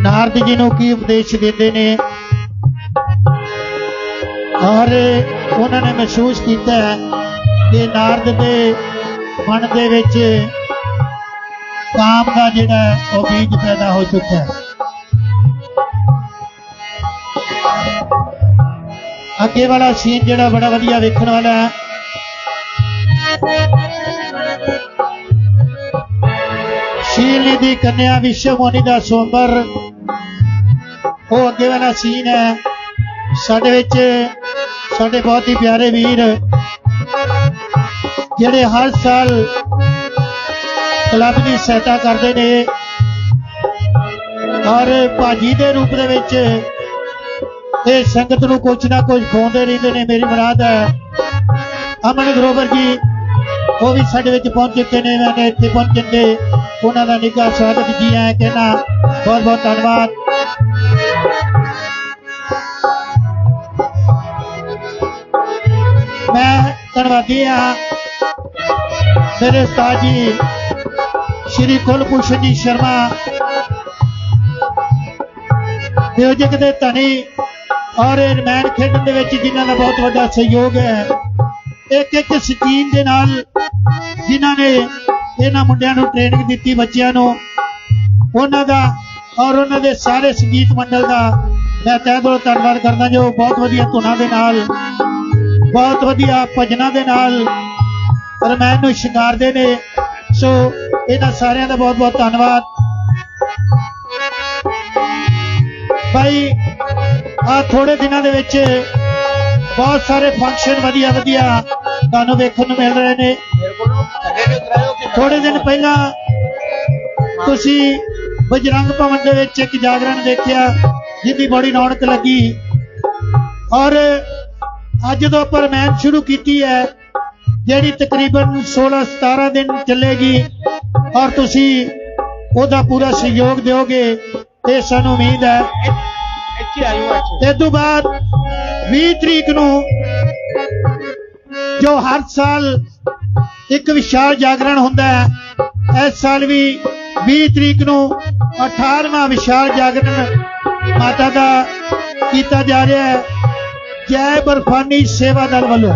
नारद जी ਨੂੰ ਕੀ ਉਪਦੇਸ਼ ਦਿੰਦੇ ਨੇ और उन्होंने महसूस किया कि नारद के मन के विच काम का जिहड़ा वो बीज पैदा हो चुका है। अगे वाला सीन जिहड़ा बड़ा वधिया वेखण वाला है। शील दी कन्या विश्व मोनी का सोमर, वो अगे वाला सीन है। साडे विच साडे बहुत ही प्यारे वीर जिहड़े हर साल क्लब की सहायता करते हैं और भाजी के रूप में संगत को कुछ ना कुछ खवाते रहते हैं। मेरी मुराद है अमन ग्रोवर जी, वो भी साडे विच पहुंच चुके हैं। मैंने इत्थे पहुंचन के उन्हों का निघा स्वागत जी है कहना बहुत बहुत धन्यवाद। मैं धन्यवादी हाँ मेरे उस्ताद जी श्री कुलभूषण जी शर्मा, म्यूजिक के धनी ਔਰ ਇਹ ਰਮੈਨ ਖੇਡਣ ਦੇ ਵਿੱਚ ਜਿਨ੍ਹਾਂ ਦਾ ਬਹੁਤ ਵੱਡਾ ਸਹਿਯੋਗ ਹੈ। ਇੱਕ ਇੱਕ ਸਕੀਮ ਦੇ ਨਾਲ ਜਿਨ੍ਹਾਂ ਨੇ ਇਹਨਾਂ ਮੁੰਡਿਆਂ ਨੂੰ ਟ੍ਰੇਨਿੰਗ ਦਿੱਤੀ, ਬੱਚਿਆਂ ਨੂੰ, ਉਹਨਾਂ ਦਾ ਔਰ ਉਹਨਾਂ ਦੇ ਸਾਰੇ ਸੰਗੀਤ ਮੰਡਲ ਦਾ ਮੈਂ ਤਹਿ ਦਿਲੋਂ ਧੰਨਵਾਦ ਕਰਦਾ ਜੋ ਬਹੁਤ ਵਧੀਆ ਧੁਨਾਂ ਦੇ ਨਾਲ, ਬਹੁਤ ਵਧੀਆ ਭਜਨਾਂ ਦੇ ਨਾਲ ਰਮੈਨ ਨੂੰ ਸ਼ਿੰਗਾਰਦੇ ਨੇ। ਸੋ ਇਹਨਾਂ ਸਾਰਿਆਂ ਦਾ ਬਹੁਤ ਬਹੁਤ ਧੰਨਵਾਦ। ਭਾਈ ਆ ਥੋੜੇ ਦਿਨਾਂ ਦੇ ਵਿੱਚ ਬਹੁਤ ਸਾਰੇ ਫੰਕਸ਼ਨ ਵਧੀਆ ਵਧੀਆ ਤੁਹਾਨੂੰ ਵੇਖਣ ਨੂੰ ਮਿਲ ਰਹੇ ਨੇ। ਥੋੜੇ ਦਿਨ ਪਹਿਲਾਂ ਤੁਸੀਂ ਬਜਰੰਗ ਭਵਨ ਦੇ ਵਿੱਚ ਇੱਕ ਜਾਗਰਣ ਦੇਖਿਆ ਜਿਹਦੀ ਬੜੀ ਰੌਣਕ ਲੱਗੀ। ਔਰ ਅੱਜ ਜਦੋਂ ਆਪਾਂ ਰਮੈਨ ਸ਼ੁਰੂ ਕੀਤੀ ਹੈ ਜਿਹੜੀ ਤਕਰੀਬਨ 16-17 ਦਿਨ ਚੱਲੇਗੀ ਔਰ ਤੁਸੀਂ ਉਹਦਾ ਪੂਰਾ ਸਹਿਯੋਗ ਦਿਓਗੇ ਇਹ ਸਾਨੂੰ ਉਮੀਦ ਹੈ। ਇਸ ਤੋਂ ਬਾਅਦ 20 ਤਰੀਕ ਨੂੰ ਜੋ ਹਰ ਸਾਲ ਇੱਕ ਵਿਸ਼ਾਲ ਜਾਗਰਣ ਹੁੰਦਾ ਹੈ, ਇਸ ਸਾਲ ਵੀ 20 ਤਰੀਕ ਨੂੰ 18ਵਾਂ ਵਿਸ਼ਾਲ ਜਾਗਰਣ ਮਾਤਾ ਦਾ ਕੀਤਾ ਜਾ ਰਿਹਾ ਹੈ ਜੈ ਬਰਫਾਨੀ ਸੇਵਾ ਦਲ ਵੱਲੋਂ।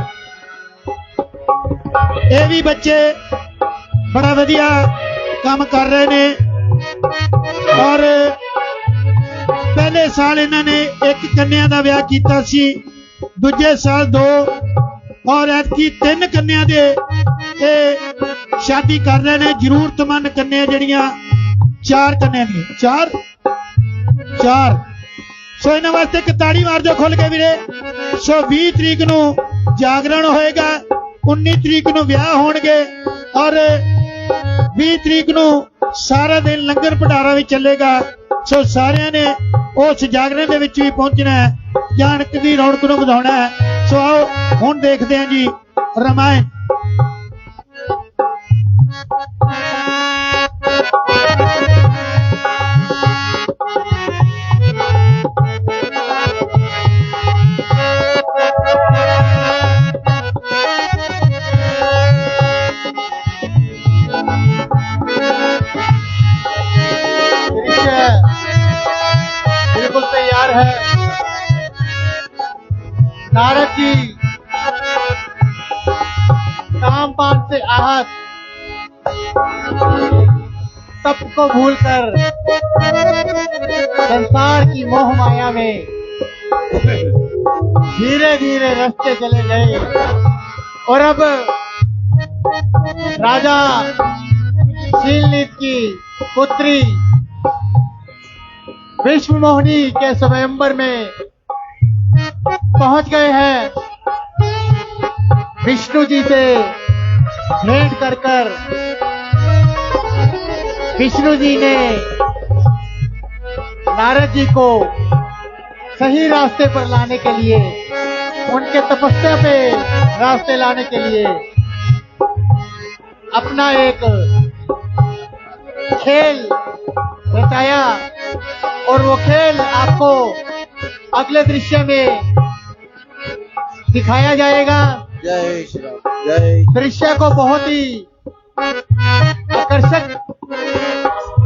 ਇਹ ਵੀ ਬੱਚੇ ਬੜਾ ਵਧੀਆ ਕੰਮ ਕਰ ਰਹੇ ਨੇ ਔਰ ਪਹਿਲੇ ਸਾਲ ਇਹਨਾਂ ਨੇ ਇੱਕ ਕੰਨਿਆ ਦਾ ਵਿਆਹ ਕੀਤਾ ਸੀ, ਦੂਜੇ ਸਾਲ 2 ਔਰ ਐਤਕੀ 3 ਕੰਨਿਆ ਦੇ ਇਹ ਸ਼ਾਦੀ ਕਰ ਰਹੇ ਨੇ। ਜ਼ਰੂਰਤਮੰਦ ਕੰਨਿਆ ਜਿਹੜੀਆਂ 4 ਕੰਨਿਆ ਦੀਆਂ 4 ਸੋ ਇਹਨਾਂ ਵਾਸਤੇ ਇੱਕ ਤਾੜੀ ਮਾਰ ਦਿਓ ਖੁੱਲ ਕੇ ਵੀਰੇ। ਸੋ 20 ਤਰੀਕ ਨੂੰ ਜਾਗਰਣ ਹੋਏਗਾ, 19 ਤਰੀਕ ਨੂੰ ਵਿਆਹ ਹੋਣਗੇ ਔਰ 20 ਤਰੀਕ ਨੂੰ ਸਾਰਾ ਦਿਨ ਲੰਗਰ ਭੰਡਾਰਾ ਵੀ ਚੱਲੇਗਾ। ਸੋ ਸਾਰਿਆਂ ਨੇ ਉਸ ਜਾਗਰਣ ਦੇ ਵਿੱਚ ਵੀ ਪਹੁੰਚਣਾ ਹੈ, ਜਾਣਕ ਦੀ ਰੌਣਕ ਨੂੰ ਵਧਾਉਣਾ ਹੈ। ਸੋ ਆਓ ਹੁਣ ਦੇਖਦੇ ਹਾਂ ਜੀ ਰਮਾਇਣ। बिल्कुल तैयार है। नारद जी कामपान से आहत सबको भूलकर संसार की मोह माया में धीरे धीरे रास्ते चले गए और अब राजा शीलनीत की पुत्री विश्व मोहिनी के स्वयंवर में पहुंच गए हैं। विष्णु जी से भेंट कर विष्णु जी ने नारद जी को सही रास्ते पर लाने के लिए, उनके तपस्या पे रास्ते लाने के लिए अपना एक खेल रचाया और वो खेल आपको अगले दृश्य में दिखाया जाएगा। जय श्री राम, जय। दृश्य को बहुत ही आकर्षक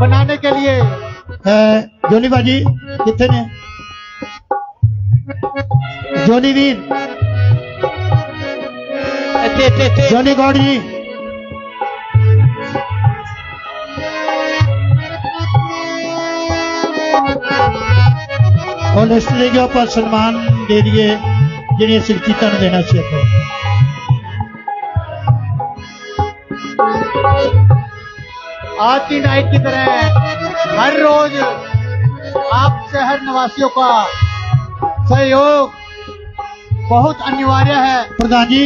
बनाने के लिए जोनी बाजी कितने ने जोनी वीर जोनी गौड़ जी और लिस्ट ले गया पर सम्मान दे दिए जिन्हें सिलचीता ने देना चाहिए। आज की नाइट की तरह हर रोज आप शहर निवासियों का सहयोग बहुत अनिवार्य है। प्रधान जी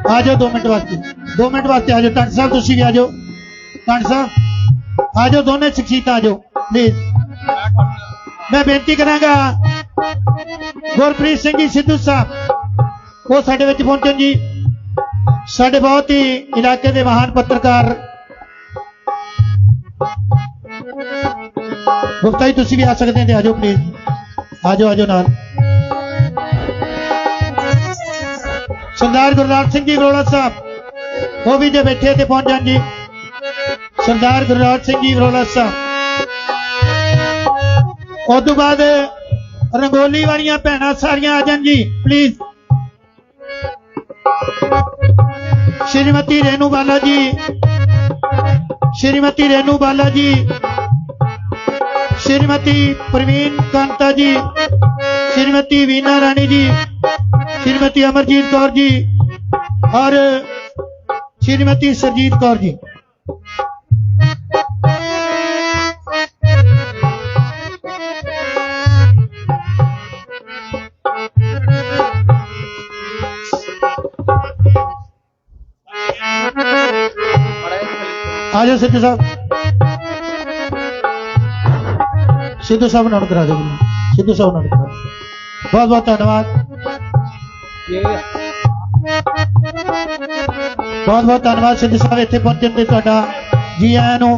आ जाओ 2 मिनट वास्ते, 2 मिनट वास्ते आ जाओ। टंड साहब तुसी भी आ जाओ, टंड साहब आ जाओ, दोनों शख्सियत आ जाओ प्लीज। मैं बेनती करांगा गुरप्रीत सिंह जी सिद्धू साहब वो साडे विच पहुंचन जी, साडे बहुत ही इलाके के महान पत्रकार। गुप्ता जी तुसी भी आ सकते हैं, आ जाओ प्लीज, आ जाओ नाल। सरदार गुरलाल सिंह जी गरोड़ा साहब वो भी जो बैठे थे पहुंच जान जी। सरदार गुरलाल सिंह जी गरोड़ा साहब। उस तो बाद रंगोली वालियां भैणां सारियां आ जान जी प्लीज। श्रीमती रेनू बाला जी, श्रीमती रेनू बाला जी, श्रीमती प्रवीण कांता जी, श्रीमती वीना रानी जी, श्रीमती अमरजीत कौर जी और श्रीमती सरजीत कौर जी। आ जाओ सिद्धू साहब, सिद्धू साहब नोट करा दो, सिद्धू साहब नोट करा दो। बहुत बहुत धन्यवाद, बहुत बहुत धन्यवाद सिद्धू साहब इत्थे पहुंचण ते तुहाडा जी आयां नूं।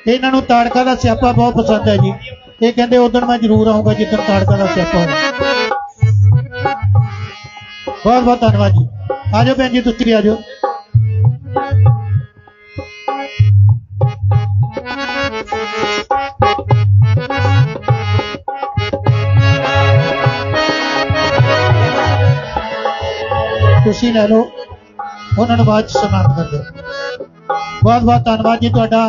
इन्हां नूं ताड़का दा स्यापा बहुत पसंद है जी। ये कहंदे उदण मैं जरूर आऊंगा जिद्दण ताड़का दा स्यापा होगा। बहुत बहुत धन्यवाद जी। आ जाओ भैन जी, तुसीं भी आ जाओ। तुसीं लै लो, उन्होंने बाद सम्मानित कर दो। बहुत बहुत धन्यवाद जी तुहाडा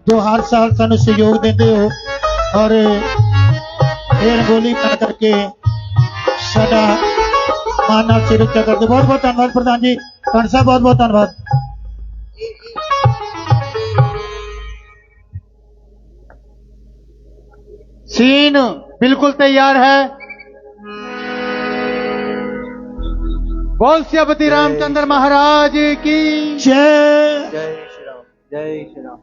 जो हर साल सानू सहयोग देते हो और ये रंगोली बना करके साडा मान नाल सिर उच्चा करते। बहुत बहुत धन्यवाद प्रधान जी, पंड साहब बहुत बहुत धन्यवाद। सीन बिल्कुल तैयार है। बोल सियापति रामचंद्र महाराज की जय। जय श्री राम, जय श्री राम,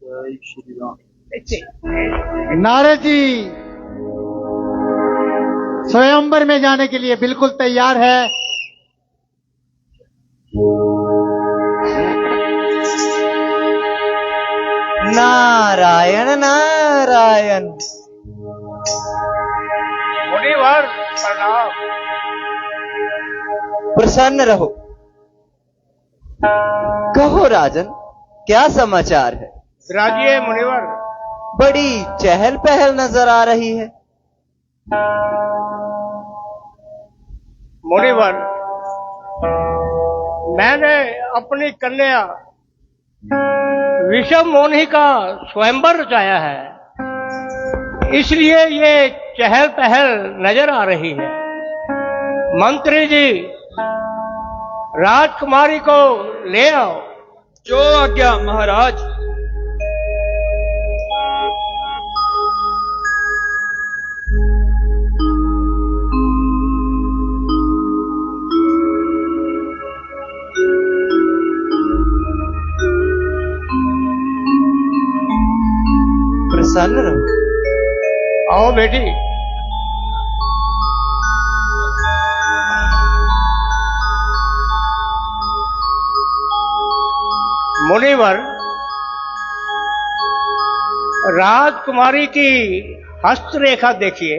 जय श्री राम। नारद जी स्वयंवर में जाने के लिए बिल्कुल तैयार है। नारायण नारायण। मुनिवर प्रणाम। प्रसन्न रहो। कहो राजन, क्या समाचार है? विराजिए मुनिवर। बड़ी चहल पहल नजर आ रही है। मुनिवर, मैंने अपनी कन्या विषम मोहिनी का स्वयंवर रचाया है, इसलिए ये चहल पहल नजर आ रही है। मंत्री जी, राजकुमारी को ले आओ। जो आज्ञा महाराज। प्रसन्न रहो। आओ बेटी। मुनिवर, राजकुमारी की हस्तरेखा देखिए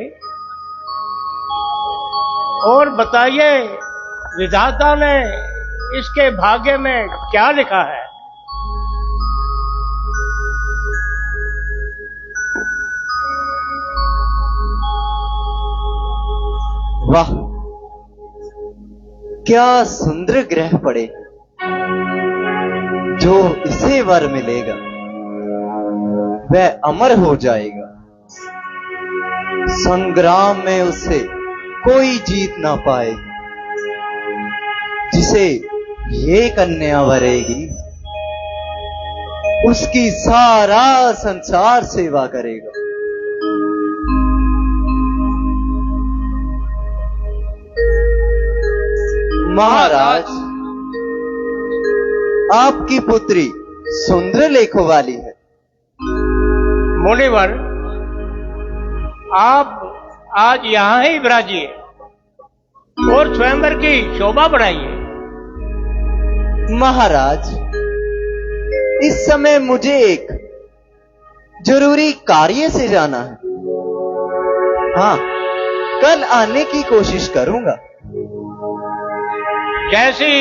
और बताइए विधाता ने इसके भाग्य में क्या लिखा है। वाह, क्या सुंदर ग्रह पड़े। जो इसे वर मिलेगा वह अमर हो जाएगा। संग्राम में उसे कोई जीत ना पाएगा। जिसे ये कन्या वरेगी उसकी सारा संसार सेवा करेगा। महाराज, आपकी पुत्री सुंदर लेखों वाली है। मुनिवर, आप आज यहां ही विराजिए और स्वयंवर की शोभा बढ़ाइए। महाराज, इस समय मुझे एक जरूरी कार्य से जाना है। हाँ, कल आने की कोशिश करूंगा। जैसी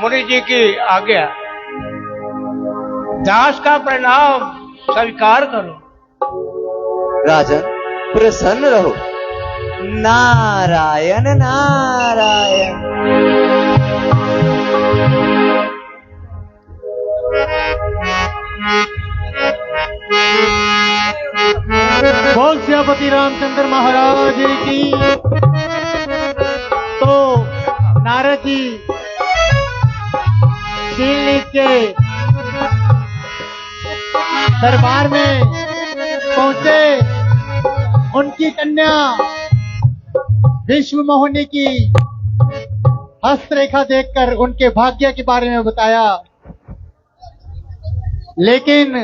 मुनि जी की आज्ञा। दास का प्रणाम स्वीकार करो। राजन, प्रसन्न रहो। नारायण नारायण। बोल सियापति रामचंद्र महाराज की। तो नारद जी शीलनीत के दरबार में पहुंचे। उनकी कन्या विश्व मोहिनी की हस्तरेखा देखकर उनके भाग्य के बारे में बताया, लेकिन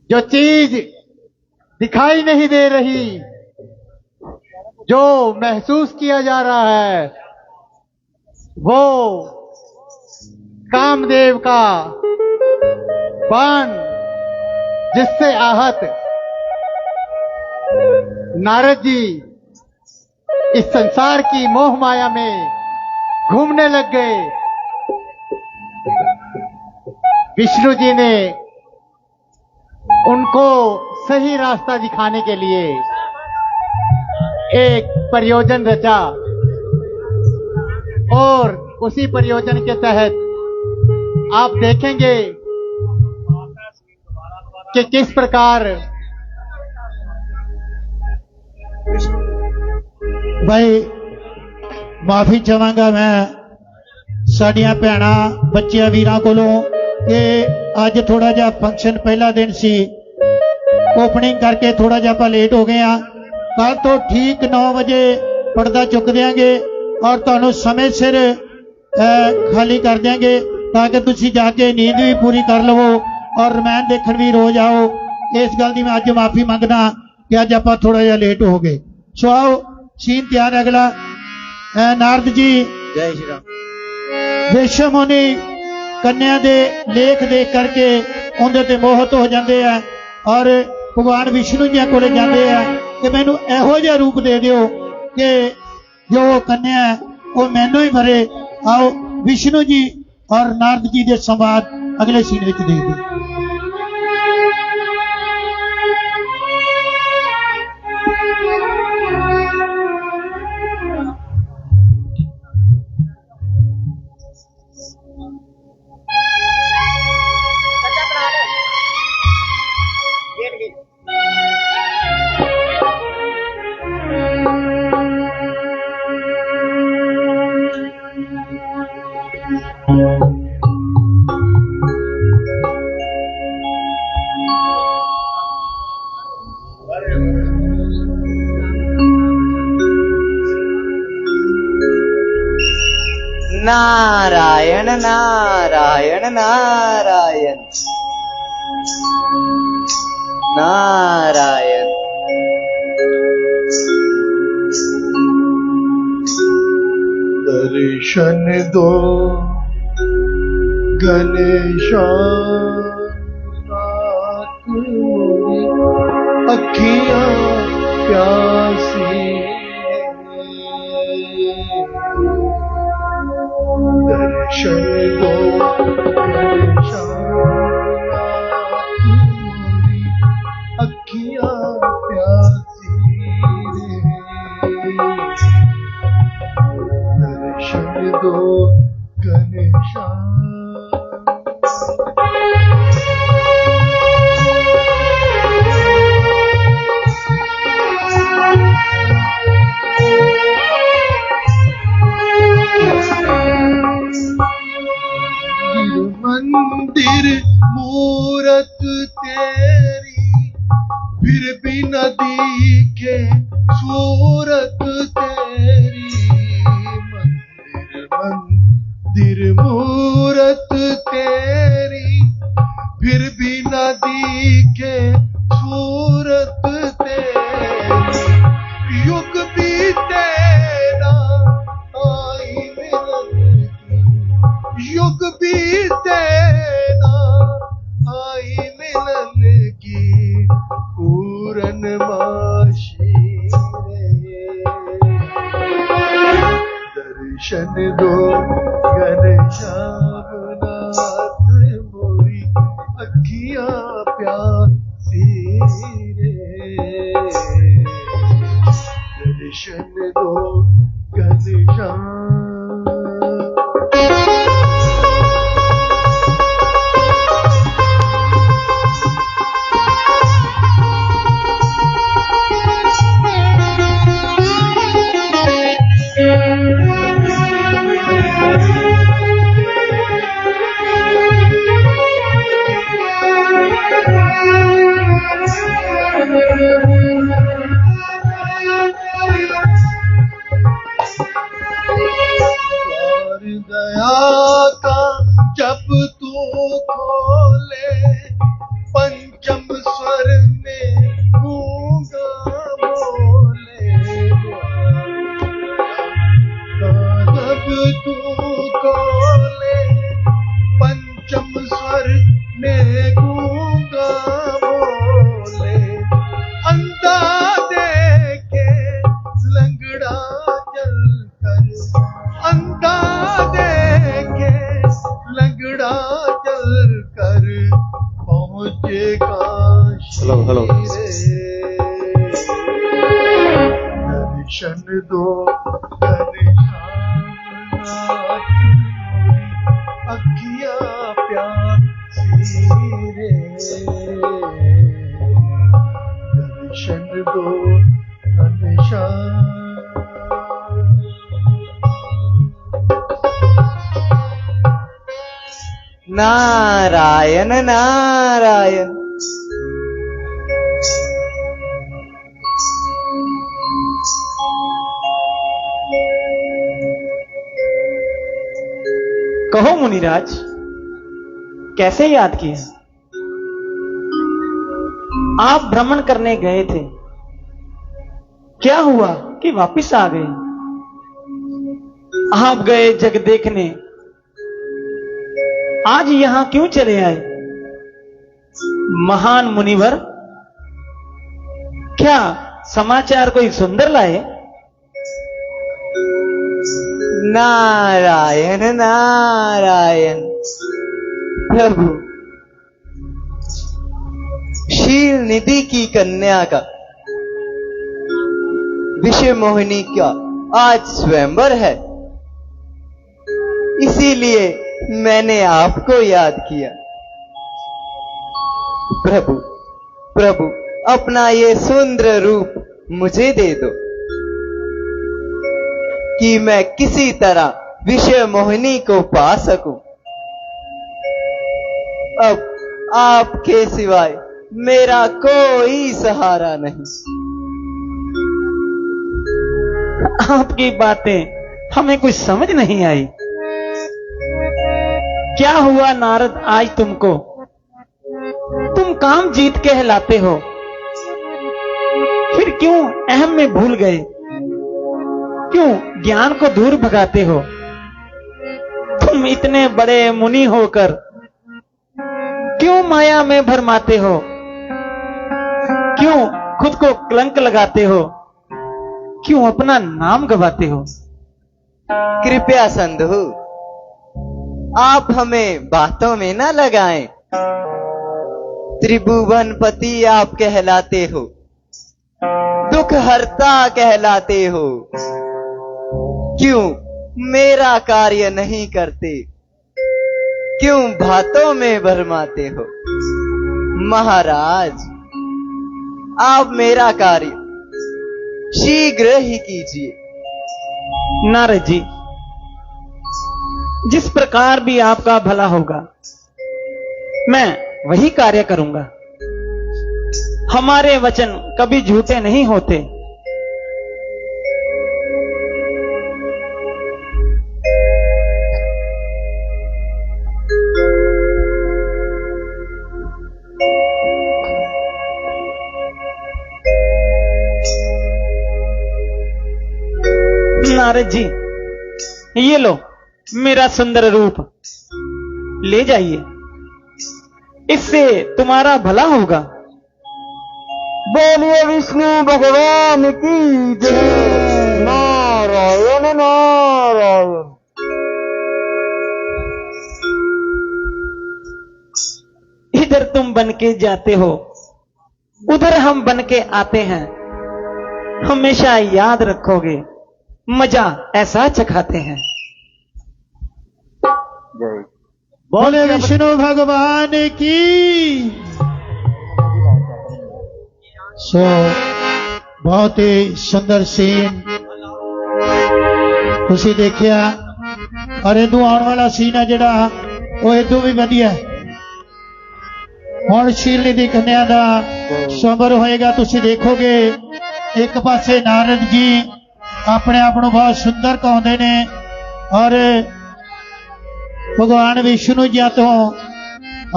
जो चीज दिखाई नहीं दे रही, जो महसूस किया जा रहा है, वो कामदेव का बाण, जिससे आहत नारद जी इस संसार की मोह माया में घूमने लग गए। विष्णु जी ने उनको सही रास्ता दिखाने के लिए एक प्रयोजन रचा और उसी प्रयोजन के तहत आप देखेंगे कि किस प्रकार भाई माफी चाहांगा मैं साड़ियां भैणा बच्चियां वीरां कोलों कि अज थोड़ा जा फंक्शन पहला दिन सी, ओपनिंग करके थोड़ा जा आपां लेट हो गए हैं। कल तो ठीक 9 बजे पर्दा चुक देंगे और तुहानूं समय सिर खाली कर देंगे ताकि तुसीं जाके नींद भी पूरी कर लवो और रमैन देखण भी रोज आओ। इस गल की मैं अज माफी मंगदा कि अज आपां थोड़ा जा लेट हो गए। सो आओ सीन तैयार है अगला। नारद जी जय श्री राम। विश्व मुनि कन्या दे लेख देख करके उनदे ते मोहित हो जाते हैं और भगवान विष्णु जी कोले जाते हैं कि मैनू इहो जिहा रूप दे दिओ कि जो कन्या है वो मैनू ही मरे। आओ विष्णु जी और नारद जी के संवाद अगले सीन में देखते। नारायण नारायण नारायण नारायण। दर्शन दो गणेशा, अखियां प्यासी, दर्शन दो गणेशा, अखियां प्यासी, दर्शन दो गणेशा। मंदिर मूरत तेरी, फिर भी न दिखे सूरत तेरी। मंदिर मूरत तेरी, फिर भी न दिखे सूरत तेरी। युग बीते ना आई मिलन की, युग बीते ना आई मिलन की, पूर्णमासी रे। दर्शन दो घनश्याम नाथ मोरी, अखियां प्यासी रे। हेलो दर्शन दो अखिया प्यासी रे, दर्शन दो घनश्याम। नारायण नारायण। कहो मुनिराज, कैसे याद किया? आप भ्रमण करने गए थे, क्या हुआ कि वापिस आ गए? आप गए जग देखने, आज यहां क्यों चले आए? महान मुनिवर, क्या समाचार कोई सुंदर लाए? नारायण नारायण। प्रभु, शील निधि की कन्या का, विषय मोहिनी का आज स्वयंवर है, इसीलिए मैंने आपको याद किया। प्रभु प्रभु, अपना ये सुंदर रूप मुझे दे दो कि मैं किसी तरह विषय मोहिनी को पा सकूं। अब आपके सिवाय मेरा कोई सहारा नहीं। आपकी बातें हमें कुछ समझ नहीं आई। क्या हुआ नारद आज तुमको? तुम काम जीत कहलाते हो, फिर क्यों अहम में भूल गए? क्यों ज्ञान को दूर भगाते हो? तुम इतने बड़े मुनि होकर क्यों माया में भरमाते हो? क्यों खुद को कलंक लगाते हो? क्यों अपना नाम गवाते हो? कृपया संधु, आप हमें बातों में ना लगाएं। त्रिभुवनपति आप कहलाते हो, दुख हरता कहलाते हो, क्यों मेरा कार्य नहीं करते? क्यों बातों में भरमाते हो? महाराज, आप मेरा कार्य शीघ्र ही कीजिए। नारद जी, जिस प्रकार भी आपका भला होगा मैं वही कार्य करूंगा। हमारे वचन कभी झूठे नहीं होते। नारद जी, ये लो मेरा सुंदर रूप, ले जाइए, इससे तुम्हारा भला होगा। बोलिए विष्णु भगवान की जय। नारायण नारायण। इधर तुम बन के जाते हो, उधर हम बन के आते हैं। हमेशा याद रखोगे, मजा ऐसा चखाते हैं। बोले विष्णु भगवान की। सो बहुत ही सुंदर सीन तुसी देखिया, और इदू आने वाला सीन है जिहड़ा वो इदू भी वधिया है। हुण शील निधि कन्या दा स्वयंवर होएगा, तुसी देखोगे। एक पासे नारद जी अपने आप को बहुत सुंदर कहते ने, और भगवान विष्णु जी तो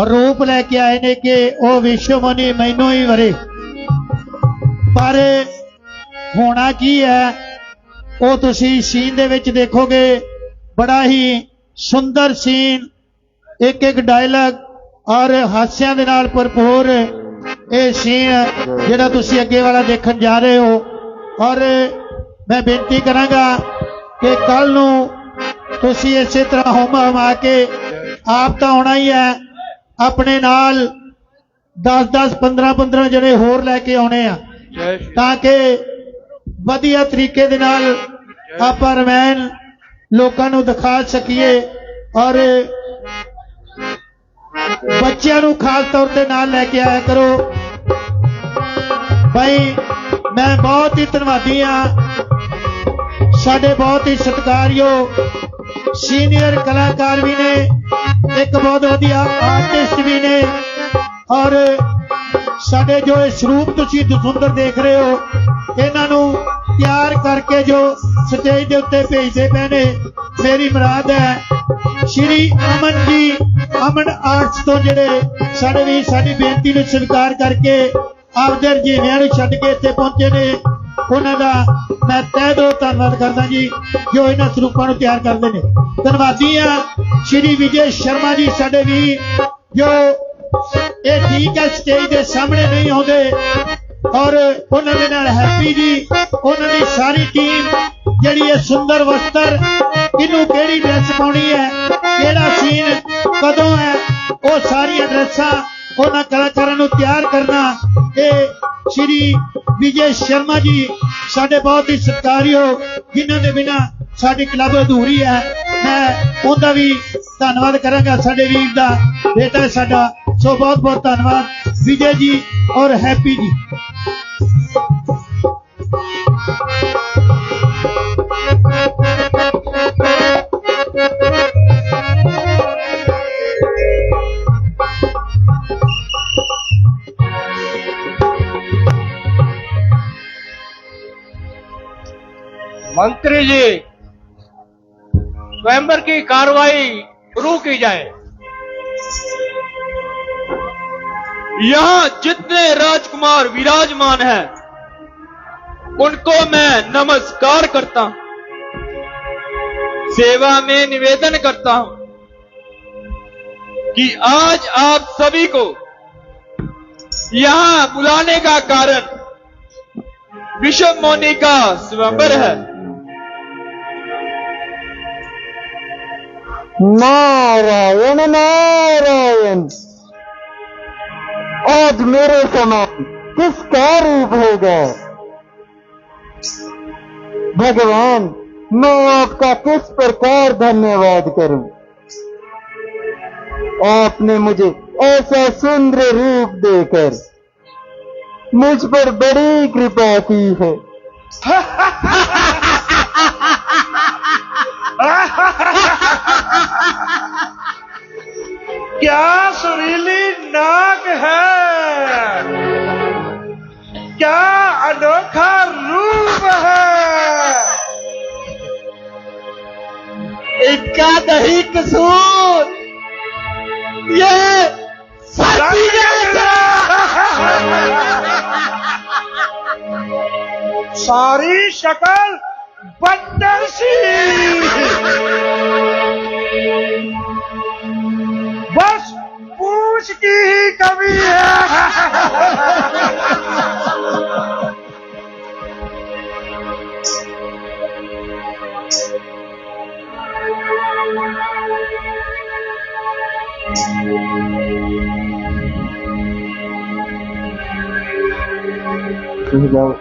रूप लैके आए ने कि वह विश्व मुनि मैनू ही वरे। पर होना की है वो तुसी सीन दे विच देखोगे। बड़ा ही सुंदर सीन, एक एक डायलॉग और हास्यां दे नाल भरपूर ये सीन जिहड़ा तुसी अगे वाला देखण जा रहे हो। और मैं बेनती करांगा कि कल नूं तुसी इसे तरह होम हमा के आप तो आना ही है, अपने नाल 10-10 15-15 जने होर लैके आने आ ताकि वधिया तरीके दे नाल आपां रमैन लोकां नूं दिखा सकीए और बच्चों नूं खास तौर ते नाल लैके आया करो। भाई मैं बहुत ही धन्नवादी हाँ, साडे बहुत ही सत्कारयोग सीनियर कलाकार भी ने, एक बहुत वधिया आर्टिस्ट भी ने और साडे जो इस रूप तुसीं सुंदर देख रहे हो इन्हां नूं तैयार करके जो स्टेज के उत्ते भेजते पे ने। मेरी मुराद है श्री अमन जी, अमन आर्ट्स तो जेडे साडे भी साडी बेनती नूं स्वीकार करके आपदे रजीवियां नूं छड्ड के इत्थे पहुंचे ने, उन्हां दा मैं तहे दिलों धन्नवाद करदा जी जो इन्हां स्वरूपां नूं तैयार करदे ने। धन्नवादी हां श्री विजय शर्मा जी साडे भी जो ये ठीक है स्टेज के सामने नहीं आते और उन्होंने नाल हैप्पी जी उन्होंने सारी टीम जिहड़ी है सुंदर वस्त्र किनू केड़ी ड्रेस पाउणी है केड़ा सीन कदों है वो सारिया ड्रेसां उन्हां कलाकारां नूं तैयार करना ये श्री विजय शर्मा जी साडे बहुत ही सत्कारयोग जिन्हां दे बिना साडी क्लब अधूरी है। मैं उनका भी धन्नवाद करांगा, साडे वीर दा बेटा है साडा, सो बहुत बहुत धन्यवाद विजय जी और हैप्पी जी। मंत्री जी स्वयंवर की कार्रवाई शुरू की जाए। यहाँ जितने राजकुमार विराजमान हैं उनको मैं नमस्कार करता हूं, सेवा में निवेदन करता हूं कि आज आप सभी को यहाँ बुलाने का कारण विषम मोनी का स्वयंवर है। नारायण नारायण, आज मेरे समान किसका रूप होगा? भगवान, मैं आपका किस प्रकार धन्यवाद करूं? आपने मुझे ऐसा सुंदर रूप देकर मुझ पर बड़ी कृपा की है। क्या सुरीली नाक है, क्या अनोखा रूप है। इनका नहीं कसूर, ये सारी शक्ल बंदर सी, बस पूछ की ही कमी है। जाओ।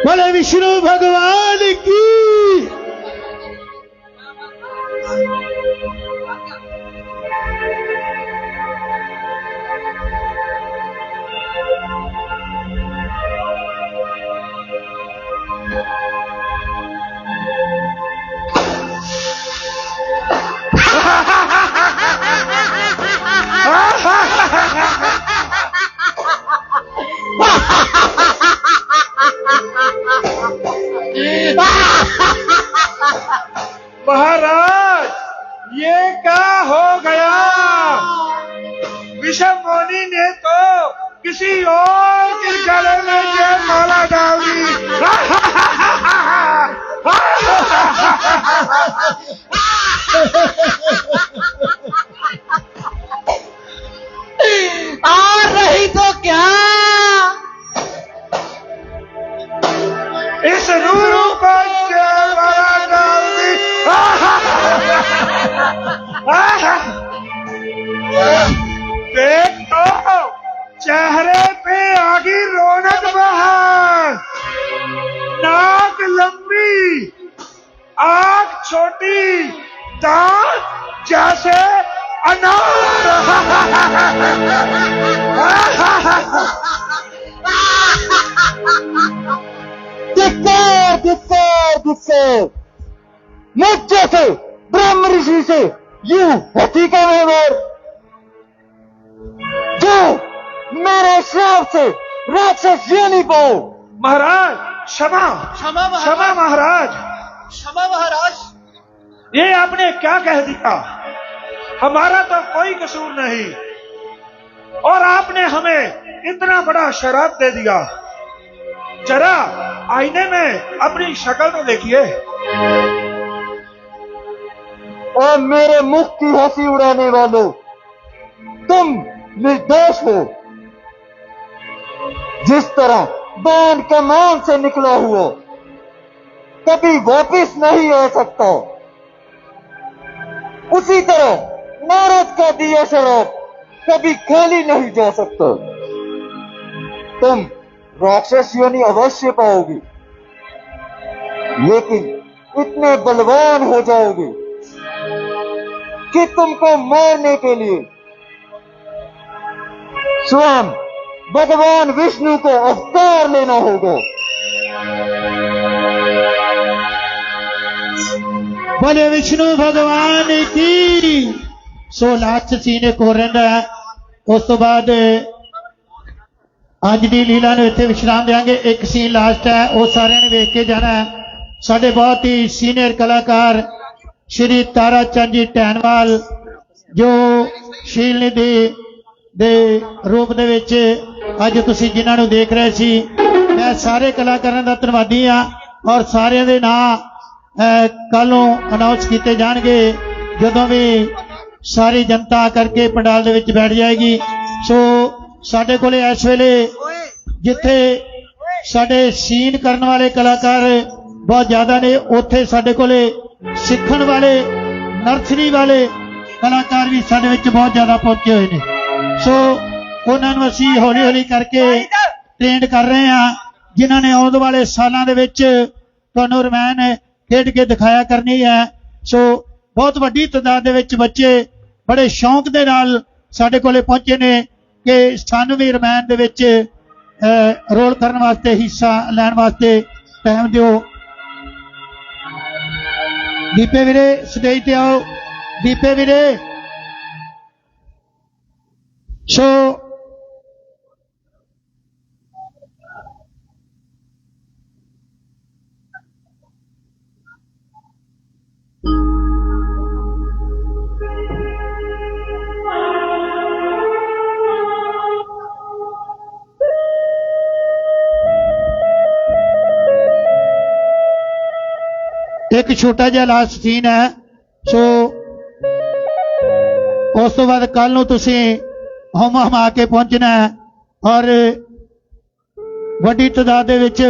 बोले विष्णु भगवान की। महाराज, ये क्या किसी और के गले में जयमाला डाल दी। आ रही तो क्या, इस नूरू को जयमाला डाल दी। देख तो चेहरे पे आ गई रौनक बहार, नाक लंबी, आंख छोटी, दांत जैसे अनार। धिक्कार धिक्कार धिक्कार, मुझ जैसे ब्रह्म ऋषि से यूं हथी का व्यवहार, जो मेरे श्राप से राक्षस योनि पाओ। महाराज क्षमा क्षमा महाराज, क्षमा महाराज। ये आपने क्या कह दिया, हमारा तो कोई कसूर नहीं और आपने हमें इतना बड़ा शराप दे दिया। जरा आईने में अपनी शक्ल तो देखिए। और मेरे मुख की हंसी उड़ाने वालों, तुम निर्दोष हो। जिस तरह बाण कमान से निकला हुआ कभी वापिस नहीं आ सकता, उसी तरह नारद का दिया शराब कभी खाली नहीं जा सकता। तुम राक्षस योनि अवश्य पाओगे, लेकिन इतने बलवान हो जाओगे कि तुमको मारने के लिए स्वयं भगवान विष्णु को अवतार लेना होगा। बोले विष्णु भगवान की। सो लास्ट सीन एक हो रहा है, उस तो बाद ਅੱਜ ਦੀ ਲੀਲਾ ਨੂੰ ਇੱਥੇ ਵਿਸ਼ਰਾਮ ਦੇਵਾਂਗੇ। ਇੱਕ ਸੀਨ ਲਾਸਟ ਹੈ, ਉਹ ਸਾਰਿਆਂ ਨੇ ਵੇਖ ਕੇ ਜਾਣਾ ਹੈ। ਸਾਡੇ ਬਹੁਤ ਹੀ ਸੀਨੀਅਰ ਕਲਾਕਾਰ ਸ਼੍ਰੀ ਤਾਰਾ ਚੰਦ ਜੀ ਢੈਣਵਾਲ, ਜੋ ਸ਼ੀਲ ਨਿਧੀ ਦੇ ਰੂਪ ਦੇ ਵਿੱਚ ਅੱਜ ਤੁਸੀਂ ਜਿਨ੍ਹਾਂ ਨੂੰ ਦੇਖ ਰਹੇ ਸੀ, ਮੈਂ ਸਾਰੇ ਕਲਾਕਾਰਾਂ ਦਾ ਧੰਨਵਾਦੀ ਹਾਂ ਔਰ ਸਾਰਿਆਂ ਦੇ ਨਾਂ ਕੱਲ ਨੂੰ ਅਨਾਉਂਸ ਕੀਤੇ ਜਾਣਗੇ ਜਦੋਂ ਵੀ ਸਾਰੀ ਜਨਤਾ ਕਰਕੇ ਪੰਡਾਲ ਦੇ ਵਿੱਚ ਬੈਠ ਜਾਏਗੀ। ਸੋ ਸਾਡੇ ਕੋਲੇ ਇਸ ਵੇਲੇ ਜਿੱਥੇ ਸਾਡੇ ਸੀਨ ਕਰਨ ਵਾਲੇ ਕਲਾਕਾਰ ਬਹੁਤ ਜ਼ਿਆਦਾ ਨੇ, ਉੱਥੇ ਸਾਡੇ ਕੋਲੇ ਸਿੱਖਣ ਵਾਲੇ ਨਰਸਰੀ ਵਾਲੇ ਕਲਾਕਾਰ ਵੀ ਸਾਡੇ ਵਿੱਚ ਬਹੁਤ ਜ਼ਿਆਦਾ ਪਹੁੰਚੇ ਹੋਏ ਨੇ। ਸੋ ਉਹਨਾਂ ਨੂੰ ਅਸੀਂ ਹੌਲੀ ਹੌਲੀ ਕਰਕੇ ਟ੍ਰੇਨਡ ਕਰ ਰਹੇ ਹਾਂ, ਜਿਨ੍ਹਾਂ ਨੇ ਆਉਣ ਵਾਲੇ ਸਾਲਾਂ ਦੇ ਵਿੱਚ ਤੁਹਾਨੂੰ ਰਮਾਇਣ ਖੇਡ ਕੇ ਦਿਖਾਇਆ ਕਰਨੀ ਹੈ। ਸੋ ਬਹੁਤ ਵੱਡੀ ਤਾਦਾਦ ਦੇ ਵਿੱਚ ਬੱਚੇ ਬੜੇ ਸ਼ੌਂਕ ਦੇ ਨਾਲ ਸਾਡੇ ਕੋਲੇ ਪਹੁੰਚੇ ਨੇ ਕਿ ਸਾਨੂੰ ਵੀ ਰਮਾਇਣ ਦੇ ਵਿੱਚ ਰੋਲ ਕਰਨ ਵਾਸਤੇ, ਹਿੱਸਾ ਲੈਣ ਵਾਸਤੇ ਟਾਈਮ ਦਿਓ। ਦੀਪੇ ਵੀਰੇ ਸਟੇਜ ਤੇ ਆਓ, ਦੀਪੇ ਵੀਰੇ। ਸੋ एक छोटा जिहा लास्ट सीन है। सो उस तो बाद कल नूं तुसीं हुम हुमा के पहुंचना है और वड्डी तादाद दे विच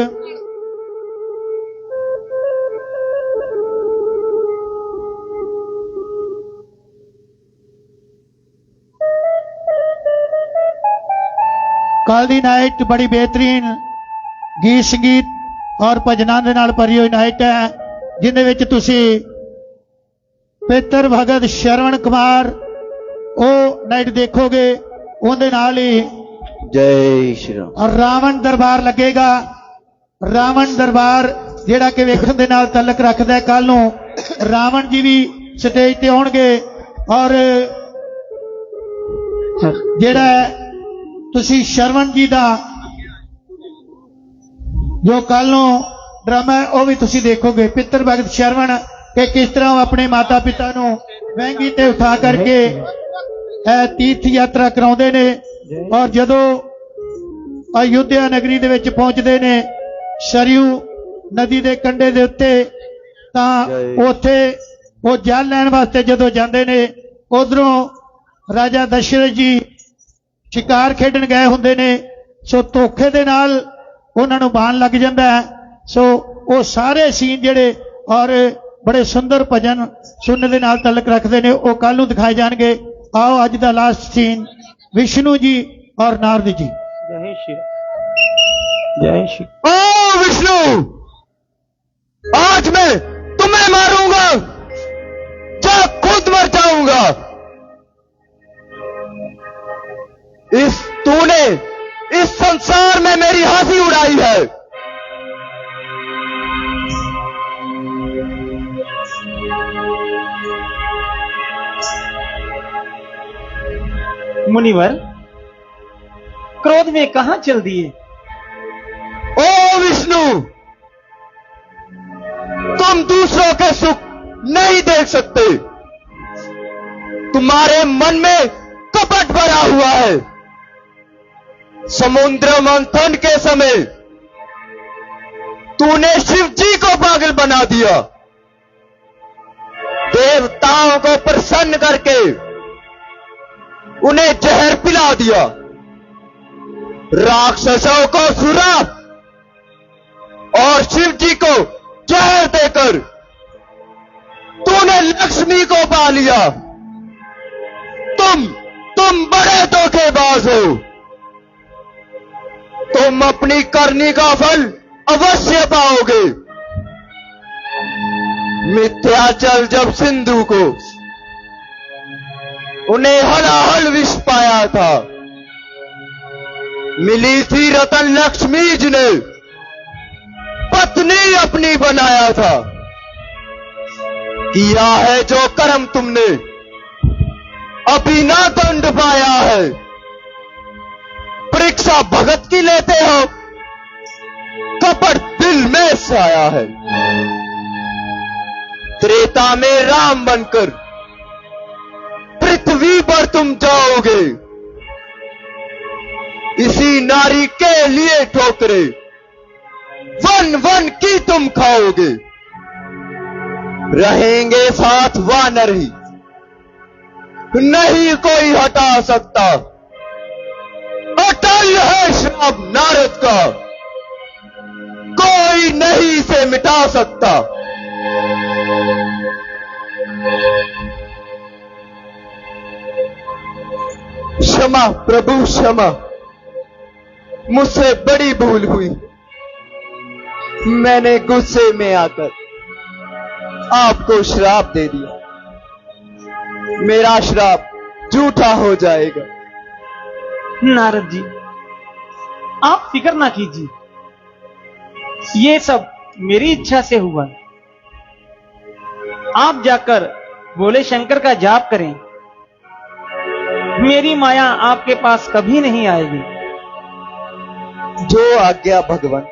कल दी नाइट बड़ी बेहतरीन गीत संगीत और भजनां दे नाल भरी हुई नाइट है, जिहदे विच तुसीं पितर भगत शरवण कुमार वो नाइट देखोगे। उहदे नाल ही जय श्री राम और रावण दरबार लगेगा। रावण दरबार जिहड़ा कि वेखण दे नाल तलक रखदा है। कल नूं रावण जी भी स्टेज ते आउणगे और जिहड़ा तुसीं शरवण जी दा जो कल नूं ड्रामा है वह भी तुसीं देखोगे। पितर भगत शरवण के किस तरह अपने माता पिता नूं वहंगी ते उठा करके तीर्थ यात्रा कराउंदे ने और जदों ਅਯੁੱਧਿਆ ਨਗਰੀ ਦੇ ਵਿੱਚ ਪਹੁੰਚਦੇ ਨੇ ਸਰਯੂ ਨਦੀ ਦੇ ਕੰਢੇ ਦੇ ਉੱਤੇ। ਤਾਂ ਉੱਥੇ ਉਹ ਜਲ ਲੈਣ ਵਾਸਤੇ ਜਦੋਂ ਜਾਂਦੇ ਨੇ, ਉਧਰੋਂ ਰਾਜਾ ਦਸ਼ਰਥ ਜੀ ਸ਼ਿਕਾਰ ਖੇਡਣ ਗਏ ਹੁੰਦੇ ਨੇ। ਸੋ ਧੋਖੇ ਦੇ ਨਾਲ ਉਹਨਾਂ ਨੂੰ ਬਾਣ ਲੱਗ ਜਾਂਦਾ ਹੈ। ਸੋ ਉਹ ਸਾਰੇ ਸੀਨ ਜਿਹੜੇ ਔਰ बड़े सुंदर भजन सुनने के नाल तलक रखते हैं, वो कल नूं दिखाए जाएंगे। आओ अज दा लास्ट सीन विष्णु जी और नारद जी। जय श्री जय श्री। ओ विष्णु, आज मैं तुम्हें मारूंगा या खुद मर जाऊंगा। तूने इस संसार में मेरी हंसी उड़ाई है। मुनिवर, क्रोध में कहां चल दिए? ओ विष्णु, तुम दूसरों के सुख नहीं देख सकते। तुम्हारे मन में कपट भरा हुआ है। समुद्र मंथन के समय तूने शिव जी को पागल बना दिया। देवताओं को प्रसन्न करके उन्हें जहर पिला दिया। राक्षसों को श्राप और शिव जी को जहर देकर तूने लक्ष्मी को पा लिया। तुम बड़े धोखेबाज हो। तुम अपनी करनी का फल अवश्य पाओगे। मिथ्याचल जब सिंधु को उन्हें हलाहल विष पाया था, मिली थी रतन लक्ष्मी जिन्हें पत्नी अपनी बनाया था। किया है जो कर्म तुमने अभी ना दंड पाया है। परीक्षा भगत की लेते हो, कपट दिल में साया है। त्रेता में राम बनकर पृथ्वी पर तुम जाओगे। इसी नारी के लिए ठोकरे वन वन की तुम खाओगे। रहेंगे साथ वानर ही, नहीं कोई हटा सकता। अटल है श्राप नारद का, कोई नहीं इसे मिटा सकता। क्षमा प्रभु क्षमा, मुझसे बड़ी भूल हुई। मैंने गुस्से में आकर आपको श्राप दे दिया। मेरा श्राप झूठा हो जाएगा। नारद जी, आप फिक्र ना कीजिए, ये सब मेरी इच्छा से हुआ। आप जाकर भोले शंकर का जाप करें, मेरी माया आपके पास कभी नहीं आएगी। जो आज्ञा भगवान।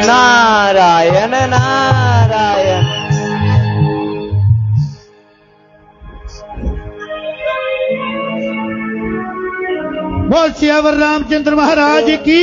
नारायण नारायण। बोल सियावर रामचंद्र महाराज की।